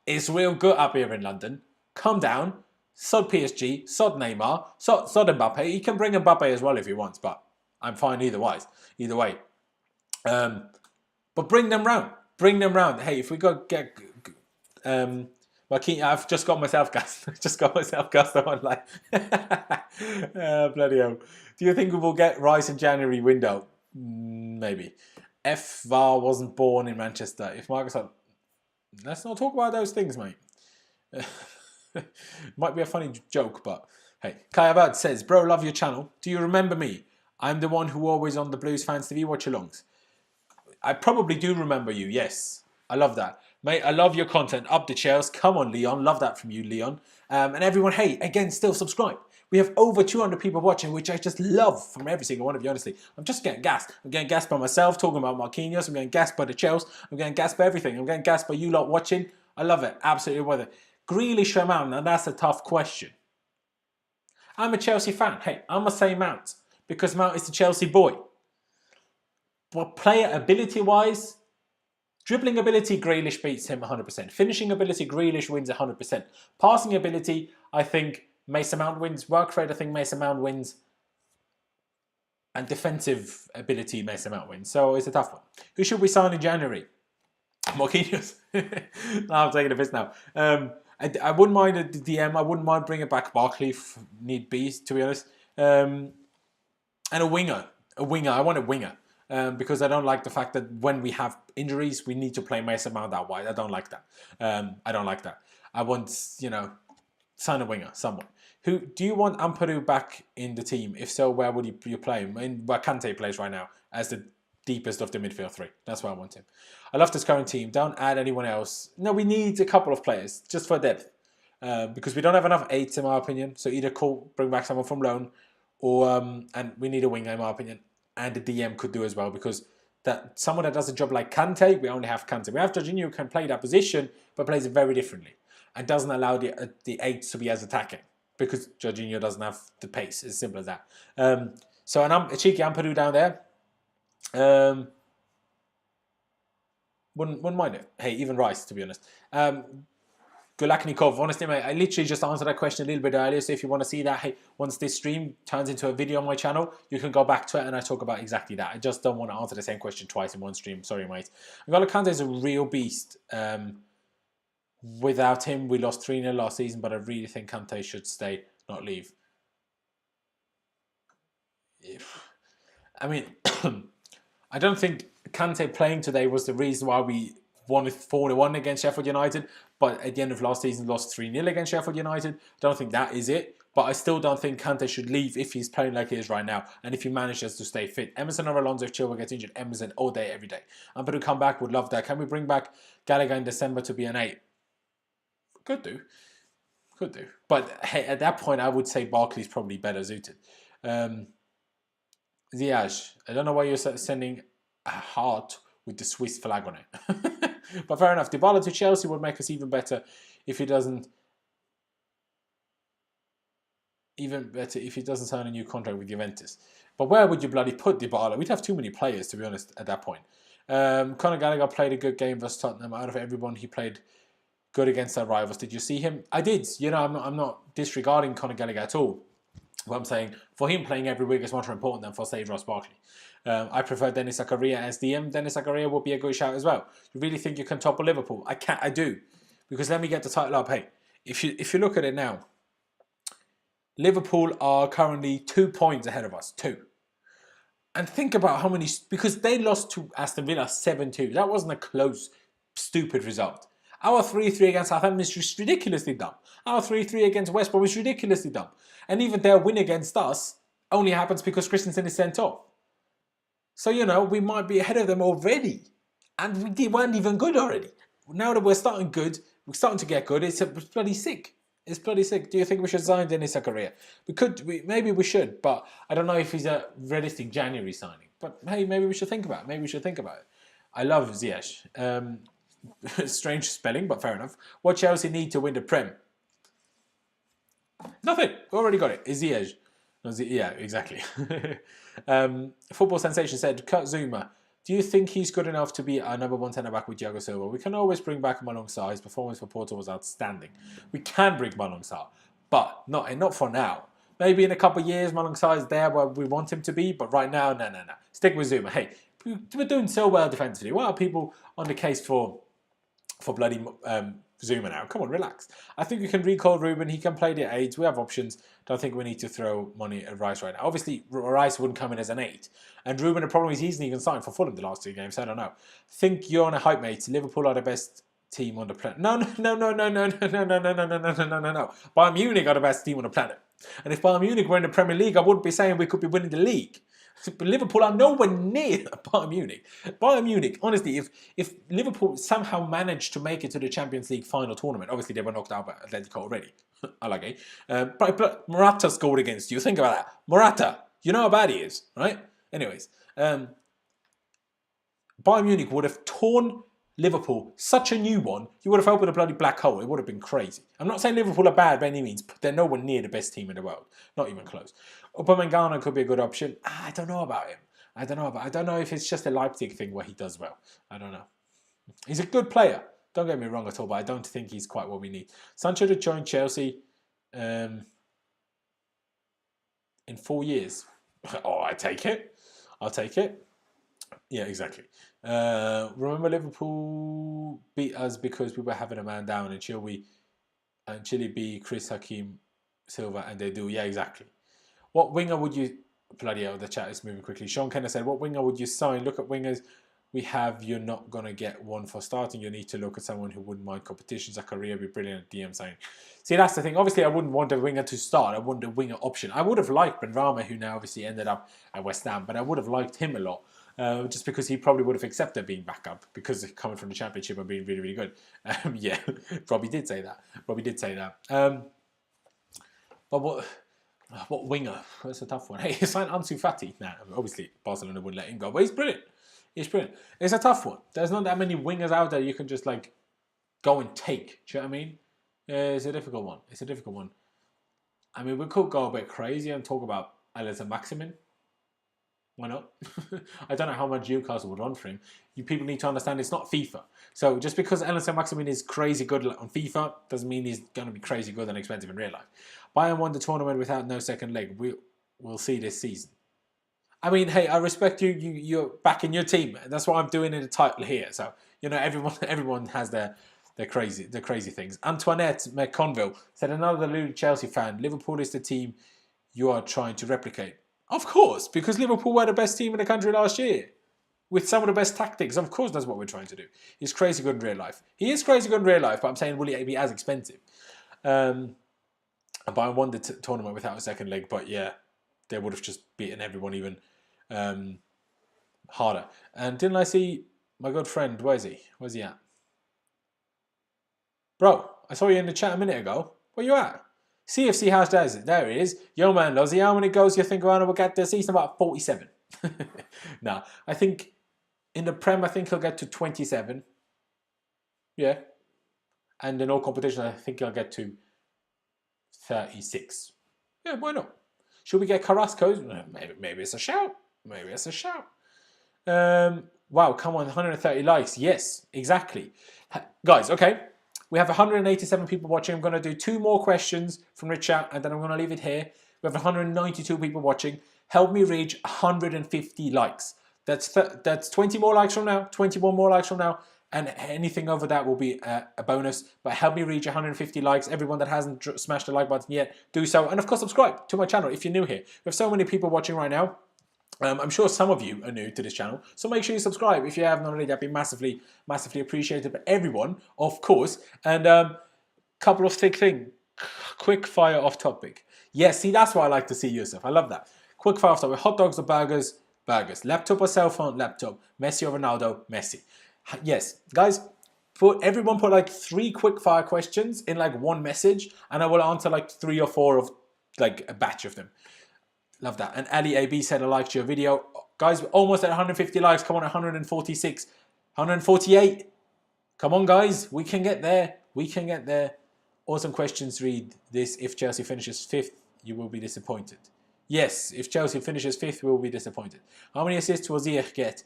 it's real good up here in London. Come down. Sod PSG. Sod Neymar. Sod Mbappe. He can bring Mbappe as well if he wants, but I'm fine either way. But bring them round. Bring them round. Hey, if we go get I've just got myself gassed. I'm like, bloody hell. Do you think we will get Rice in January window? Maybe. If VAR wasn't born in Manchester, if Marcus had... Let's not talk about those things, mate. Might be a funny joke, but hey. Kai Abad says, bro, love your channel. Do you remember me? I'm the one who always on the Blues Fans TV watch-alongs. I probably do remember you, yes. I love that. Mate, I love your content. Up the chairs. Come on, Leon. Love that from you, Leon. And everyone, hey, again, still subscribe. We have over 200 people watching, which I just love from every single one of you, honestly. I'm just getting gassed. I'm getting gassed by myself, talking about Marquinhos. I'm getting gassed by the Chelsea. I'm getting gassed by everything. I'm getting gassed by you lot watching. I love it. Absolutely love it. Grealish or Mount? Now, that's a tough question. I'm a Chelsea fan. Hey, I'm going to say Mount because Mount is the Chelsea boy. But player ability-wise, dribbling ability, Grealish beats him 100%. Finishing ability, Grealish wins 100%. Passing ability, I think Mason Mount wins. Work rate, I think Mason Mount wins. And defensive ability, Mason Mount wins. So it's a tough one. Who should we sign in January? Marquinhos. No, I'm taking a piss now. I wouldn't mind a DM. I wouldn't mind bringing back Barkley if need be, to be honest. And a winger. I want a winger. Because I don't like the fact that when we have injuries, we need to play Mason Mount out wide. I don't like that. I want, sign a winger, someone. Who do you want Ampadu back in the team? If so, where would you play him? Where Kante plays right now as the deepest of the midfield three. That's where I want him. I love this current team. Don't add anyone else. No, we need a couple of players just for depth. Because we don't have enough eights in my opinion. So either bring back someone from loan or and we need a winger in my opinion. And the DM could do as well because that someone that does a job like Kante, we only have Kante. We have Jorginho who can play that position but plays it very differently and doesn't allow the eights to be as attacking because Jorginho doesn't have the pace. It's as simple as that. So a cheeky Ampadu down there. Wouldn't mind it. Hey, even Rice, to be honest. Gulaknikov, honestly, mate, I literally just answered that question a little bit earlier. So if you want to see that, hey, once this stream turns into a video on my channel, you can go back to it and I talk about exactly that. I just don't want to answer the same question twice in one stream. Sorry, mate. N'Golo Kante is a real beast. Without him, we lost 3-0 last season, but I really think Kante should stay, not leave. I mean, I don't think Kante playing today was the reason why we won 4-1 against Sheffield United, but at the end of last season lost 3-0 against Sheffield United. I don't think that is it, but I still don't think Kante should leave if he's playing like he is right now and if he manages to stay fit. Emerson or Alonso if Chilwell gets injured, Emerson all day, every day. I'm going to come back, would love that. Can we bring back Gallagher in December to be an 8? Could do. But hey, at that point, I would say Barkley's probably better suited. Ziyech. I don't know why you're sending a heart with the Swiss flag on it. But fair enough. Dybala to Chelsea would make us even better if he doesn't. Even better if he doesn't sign a new contract with Juventus. But where would you bloody put Dybala? We'd have too many players, to be honest, at that point. Conor Gallagher played a good game versus Tottenham. Out of everyone, he played good against their rivals. Did you see him? I did. You know, I'm not disregarding Conor Gallagher at all. But I'm saying, for him playing every week is much more important than for, say, Ross Barkley. I prefer Dennis Zakaria as DM. Dennis Zakaria would be a good shout as well. You really think you can topple Liverpool? I do. Because let me get the title up. Hey, if you look at it now, Liverpool are currently 2 points ahead of us. 2. And think about how many... Because they lost to Aston Villa 7-2. That wasn't a close, stupid result. Our 3-3 against Southampton is just ridiculously dumb. Our 3-3 against West Brom is ridiculously dumb. And even their win against us only happens because Christensen is sent off. So, you know, we might be ahead of them already. And we weren't even good already. Now that we're starting good, we're starting to get good, it's bloody sick. It's bloody sick. Do you think we should sign Dennis Zakaria? Maybe we should, but I don't know if he's a realistic January signing. But hey, maybe we should think about it. I love Ziyech. Strange spelling, but fair enough. What Chelsea need to win the Prem? Nothing. We already got it. It's Ziyech. Yeah, exactly. Football Sensation said, Kurt Zuma, do you think he's good enough to be our number 1 centre-back with Thiago Silva? We can always bring back Malong Sarr. His performance for Porto was outstanding. We can bring Malong Sarr, but not for now. Maybe in a couple of years, Malong Sarr is there where we want him to be, but right now, no. Stick with Zuma. Hey, we're doing so well defensively. Why are people on the case for bloody Zuma now? Come on, relax. I think we can recall Ruben. He can play the 8. We have options. Don't think we need to throw money at Rice right now. Obviously, Rice wouldn't come in as an 8. And Ruben, the problem is he hasn't even signed for Fulham the last 2 games, so I don't know. Think you're on a hype, mate. Liverpool are the best team on the planet. No. Bayern Munich are the best team on the planet. And if Bayern Munich were in the Premier League, I wouldn't be saying we could be winning the league. But Liverpool are nowhere near Bayern Munich. Bayern Munich, honestly, if Liverpool somehow managed to make it to the Champions League final tournament, obviously they were knocked out by Atletico already. I like it. But Morata scored against you. Think about that. Morata, you know how bad he is, right? Anyways, Bayern Munich would have torn Liverpool, such a new one, you would have opened a bloody black hole. It would have been crazy. I'm not saying Liverpool are bad by any means, but they're nowhere near the best team in the world. Not even close. Upamecano could be a good option. I don't know about him. I don't know if it's just a Leipzig thing where he does well. I don't know. He's a good player. Don't get me wrong at all, but I don't think he's quite what we need. Sancho to join Chelsea in 4 years. Oh, I take it. I'll take it. Yeah, exactly. Remember Liverpool beat us because we were having a man down and Chile beat Chris Hakim Silva and they do. Yeah, exactly. What winger would you... Bloody hell, the chat is moving quickly. Sean Kenner said, what winger would you sign? Look at wingers we have. You're not going to get one for starting. You need to look at someone who wouldn't mind competition. Zakaria would be brilliant at DM saying. See, that's the thing. Obviously, I wouldn't want a winger to start. I want a winger option. I would have liked Benrahma, who now obviously ended up at West Ham, but I would have liked him a lot. Just because he probably would have accepted being backup because coming from the Championship and being really, really good. Yeah, Robbie did say that. But what winger? That's a tough one. Hey, he signed Ansu Fati. Nah, obviously Barcelona wouldn't let him go, but he's brilliant. It's a tough one. There's not that many wingers out there you can just like go and take. Do you know what I mean? It's a difficult one. I mean, we could go a bit crazy and talk about Alisson Maximin. Why not? I don't know how much Newcastle would want for him. You people need to understand it's not FIFA. So just because Alisson Maximin is crazy good on FIFA doesn't mean he's going to be crazy good and expensive in real life. Bayern won the tournament without no second leg. We'll see this season. I mean, hey, I respect you. You're back in your team. That's what I'm doing in the title here. So you know, everyone has their crazy things. Antoinette McConville said, another deluded Chelsea fan. Liverpool is the team you are trying to replicate. Of course, because Liverpool were the best team in the country last year. With some of the best tactics. Of course, that's what we're trying to do. He's crazy good in real life. He is crazy good in real life, but I'm saying, will he be as expensive? And Bayern won the tournament without a second leg, but yeah, they would have just beaten everyone even harder. And didn't I see my good friend, where's he? Where's he at? Bro, I saw you in the chat a minute ago. Where you at? CFC hash does it. There it is. Yo man, Lozzie, how many goals do you think Werner will get this season? About 47. Nah, I think in the Prem, I think he'll get to 27. Yeah. And in all competition, I think he'll get to 36. Yeah, why not? Should we get Carrasco's? Maybe it's a shout. Maybe it's a shout. Wow, come on, 130 likes. Yes, exactly. Guys, okay. We have 187 people watching. I'm going to do 2 more questions from the chat, and then I'm going to leave it here. We have 192 people watching. Help me reach 150 likes. That's 20 more likes from now, 21 more likes from now, and anything over that will be a bonus. But help me reach 150 likes. Everyone that hasn't smashed the like button yet, do so. And of course, subscribe to my channel if you're new here. We have so many people watching right now. I'm sure some of you are new to this channel, so make sure you subscribe. If you haven't already, that'd be massively, massively appreciated by everyone, of course. And couple of things, quick fire off topic. Yes, see, that's why I like to see Yusuf. I love that. Quick fire off topic. Hot dogs or burgers? Burgers. Laptop or cell phone? Laptop. Messi or Ronaldo? Messi. Yes, guys. Everyone put like 3 quick fire questions in like one message, and I will answer like 3 or 4 of like a batch of them. Love that. And Ali AB said I liked your video. Guys, we're almost at 150 likes. Come on, 146, 148. Come on, guys. We can get there. We can get there. Awesome questions read this. If Chelsea finishes 5th, you will be disappointed. Yes, if Chelsea finishes 5th, we will be disappointed. How many assists will Ziyech get?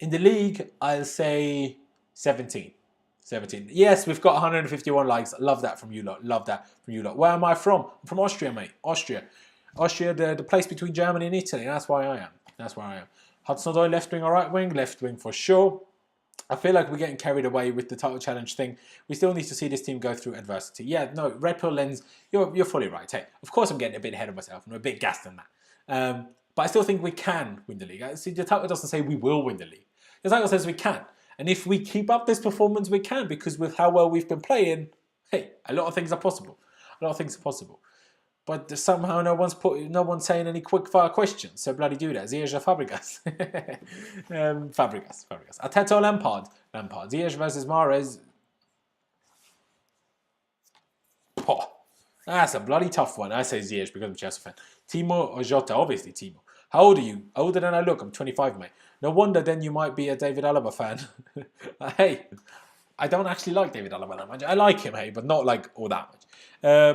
In the league, I'll say 17. 17. Yes, we've got 151 likes. Love that from you lot. Love that from you lot. Where am I from? I'm from Austria, mate. Austria. Austria, the place between Germany and Italy. That's why I am. That's where I am. Hudson-Odoi, left wing or right wing? Left wing for sure. I feel like we're getting carried away with the title challenge thing. We still need to see this team go through adversity. Yeah, no, Red Pill Lens, you're fully right. Hey, of course I'm getting a bit ahead of myself and I'm a bit gassed on that. But I still think we can win the league. See, the title doesn't say we will win the league. The title says we can. And if we keep up this performance, we can, because with how well we've been playing, hey, a lot of things are possible. A lot of things are possible. But somehow no one's saying any quick fire questions. So bloody do that. Ziyech or Fabregas? Fabregas. Arteta or Lampard? Lampard. Ziyech versus Mahrez. Oh, that's a bloody tough one. I say Ziyech because I'm a Chelsea fan. Timo or Jota? Obviously Timo. How old are you? Older than I look. I'm 25, mate. No wonder then you might be a David Alaba fan. Hey, I don't actually like David Alaba that much. I like him, hey, but not like all that much.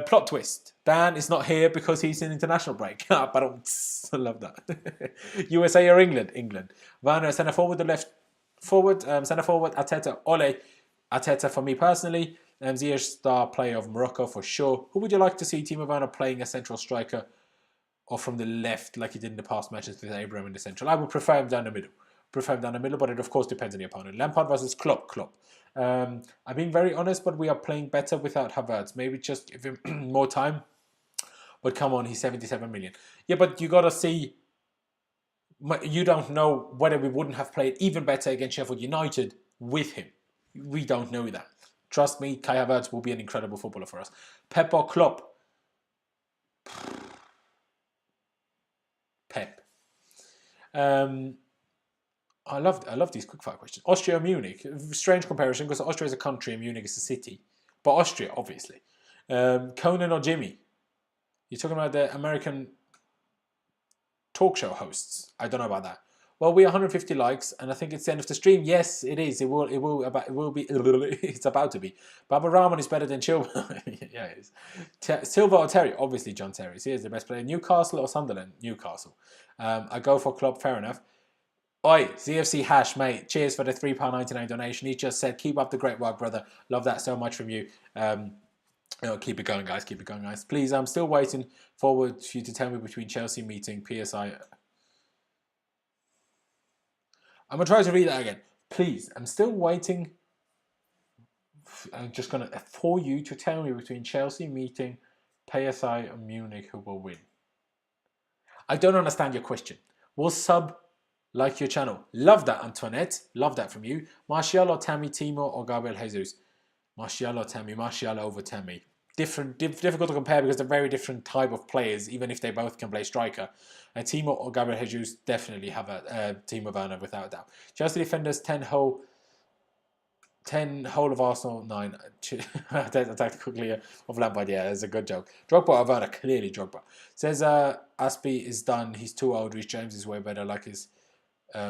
Plot twist. Dan is not here because he's in international break. But I love that. USA or England? England. Werner, centre forward, the left forward. Centre forward, Arteta, Ole. Arteta for me personally. Ziyech, star player of Morocco for sure. Who would you like to see Timo Werner playing a central striker or from the left like he did in the past matches with Abraham in the central? I would prefer him down the middle. But it of course depends on the opponent. Lampard versus Klopp. I'm being very honest, but we are playing better without Havertz. Maybe just give him more time. But come on, he's 77 million. Yeah, but you got to see, you don't know whether we wouldn't have played even better against Sheffield United with him. We don't know that. Trust me, Kai Havertz will be an incredible footballer for us. Pep or Klopp? Pep. I love these quickfire questions. Austria or Munich? Strange comparison because Austria is a country and Munich is a city. But Austria, obviously. Conan or Jimmy? You're talking about the American talk show hosts. I don't know about that. Well, we're 150 likes, and I think it's the end of the stream. Yes, it is. It will be. It's about to be. Baba Rahman is better than Chilwell. Yeah, it is. Silva or Terry? Obviously, John Terry. He is the best player. Newcastle or Sunderland? Newcastle. I go for Klopp. Fair enough. Oi, ZFC Hash, mate. Cheers for the £3.99 donation. He just said, keep up the great work, brother. Love that so much from you. Keep it going, guys. Keep it going, guys. Please, I'm still waiting forward for you to tell me between Chelsea meeting PSI. I'm going to try to read that again. Please, I'm still waiting. I'm just going to, for you to tell me between Chelsea meeting PSI and Munich who will win. I don't understand your question. Will sub like your channel? Love that, Antoinette. Love that from you. Martial or Tammy, Timo or Gabriel Jesus? Martial or Tammy? Martial over Tammy. Difficult to compare because they're very different type of players, even if they both can play striker. Timo or Gabriel Jesus definitely have a Timo Werner without a doubt. Chelsea defenders 10 hole. 10 whole of Arsenal, 9 attacked quickly of Lampard. Yeah, that's a good joke. Drogba or Werner? Clearly Drogba. Says Aspie is done. He's too old. Reece James is way better. Like his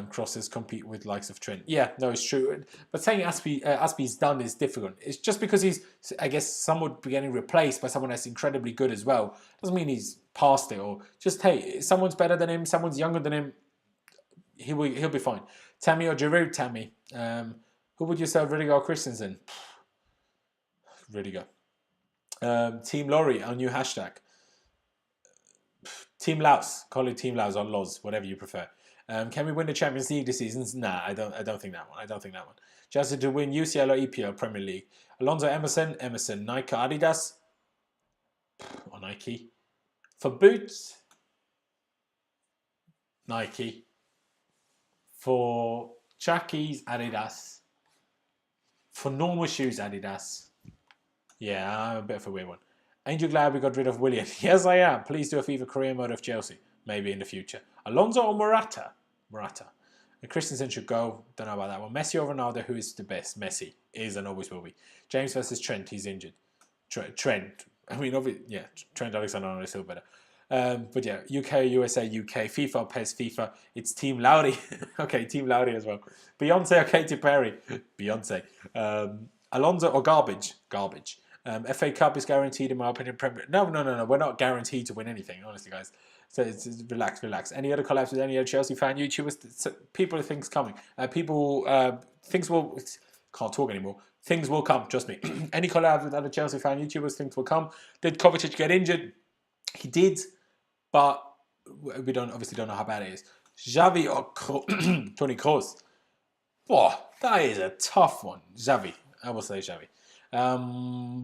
crosses compete with likes of Trent. Yeah, no, it's true. But saying Aspie's done is difficult. It's just because he's, I guess, somewhat getting replaced by someone that's incredibly good as well. Doesn't mean he's past it, or just, hey, someone's better than him, someone's younger than him, he'll be fine. Tammy or Giroud? Tammy. Who would you sell, Rudiger or Christensen? Rudiger. Team Laurie, our new hashtag. Team Laos. Call it Team Laos or Loz, whatever you prefer. Can we win the Champions League this season? Nah, I don't think that one. I don't think that one. Chelsea to win UCL or EPL Premier League. Alonso, Emerson, Nike, Adidas, or Nike. For boots, Nike. For trackies, Adidas. For normal shoes, Adidas. Yeah, I'm a bit of a weird one. Ain't you glad we got rid of Willian? Yes, I am. Please do a FIFA career mode of Chelsea. Maybe in the future. Alonso or Morata? Morata. And Christensen should go. Don't know about that one. Messi or Ronaldo? Who is the best? Messi is and always will be. James versus Trent. He's injured. Trent. I mean, obviously, yeah. Trent Alexander-Arnold is still better. But yeah, UK, USA, UK. FIFA, PES, FIFA. It's Team Lowry. Okay, Team Lowry as well. Beyonce or Katy Perry? Beyonce. Alonso or Garbage? Garbage. FA Cup is guaranteed in my opinion. No. We're not guaranteed to win anything, honestly, guys. So it's relax. Any other collabs with any other Chelsea fan YouTubers? People things coming. Things will. Can't talk anymore. Things will come. Trust me. Any collabs with other Chelsea fan YouTubers? Things will come. Did Kovacic get injured? He did, but we obviously don't know how bad it is. Xavi or Toni Kroos? Boah, that is a tough one. Xavi. I will say Xavi.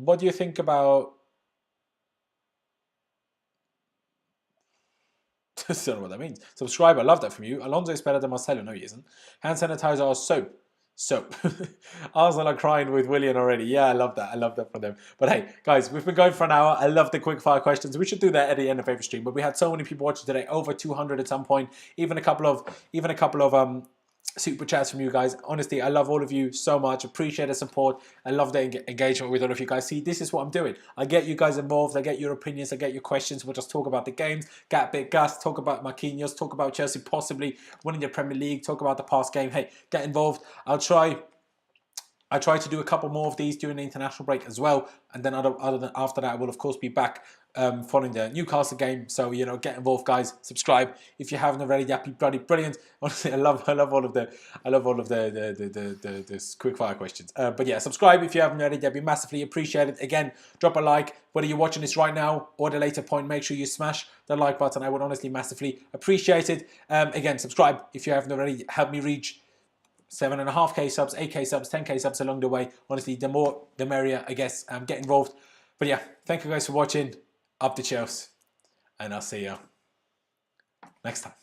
What do you think about... I don't know what that means. Subscribe, I love that from you. Alonso is better than Marcelo. No, he isn't. Hand sanitizer or soap? Soap. Arsenal are crying with Willian already. Yeah, I love that. I love that for them. But hey, guys, we've been going for an hour. I love the quick fire questions. We should do that at the end of every stream. But we had so many people watching today, over 200 at some point. Even a couple of super chats from you guys. Honestly, I love all of you so much. Appreciate the support. I love the engagement with all of you guys. See, this is what I'm doing. I get you guys involved. I get your opinions. I get your questions. We'll just talk about the games. Get a bit gassed. Talk about Marquinhos. Talk about Chelsea possibly winning the Premier League. Talk about the past game. Hey, get involved. I try to do a couple more of these during the international break as well. And then after that, I will, of course, be back following the Newcastle game. So, you know, get involved, guys. Subscribe if you haven't already. That'd be bloody brilliant. Honestly, I love all of the quick fire questions. But yeah, subscribe if you haven't already. That'd be massively appreciated. Again, drop a like. Whether you're watching this right now or at a later point, make sure you smash the like button. I would honestly massively appreciate it. Again, subscribe if you haven't already. Help me reach 7.5k subs, 8k subs, 10k subs along the way. Honestly, the more, the merrier, I guess. Get involved. But yeah, thank you guys for watching. Up the Chelsea. And I'll see you next time.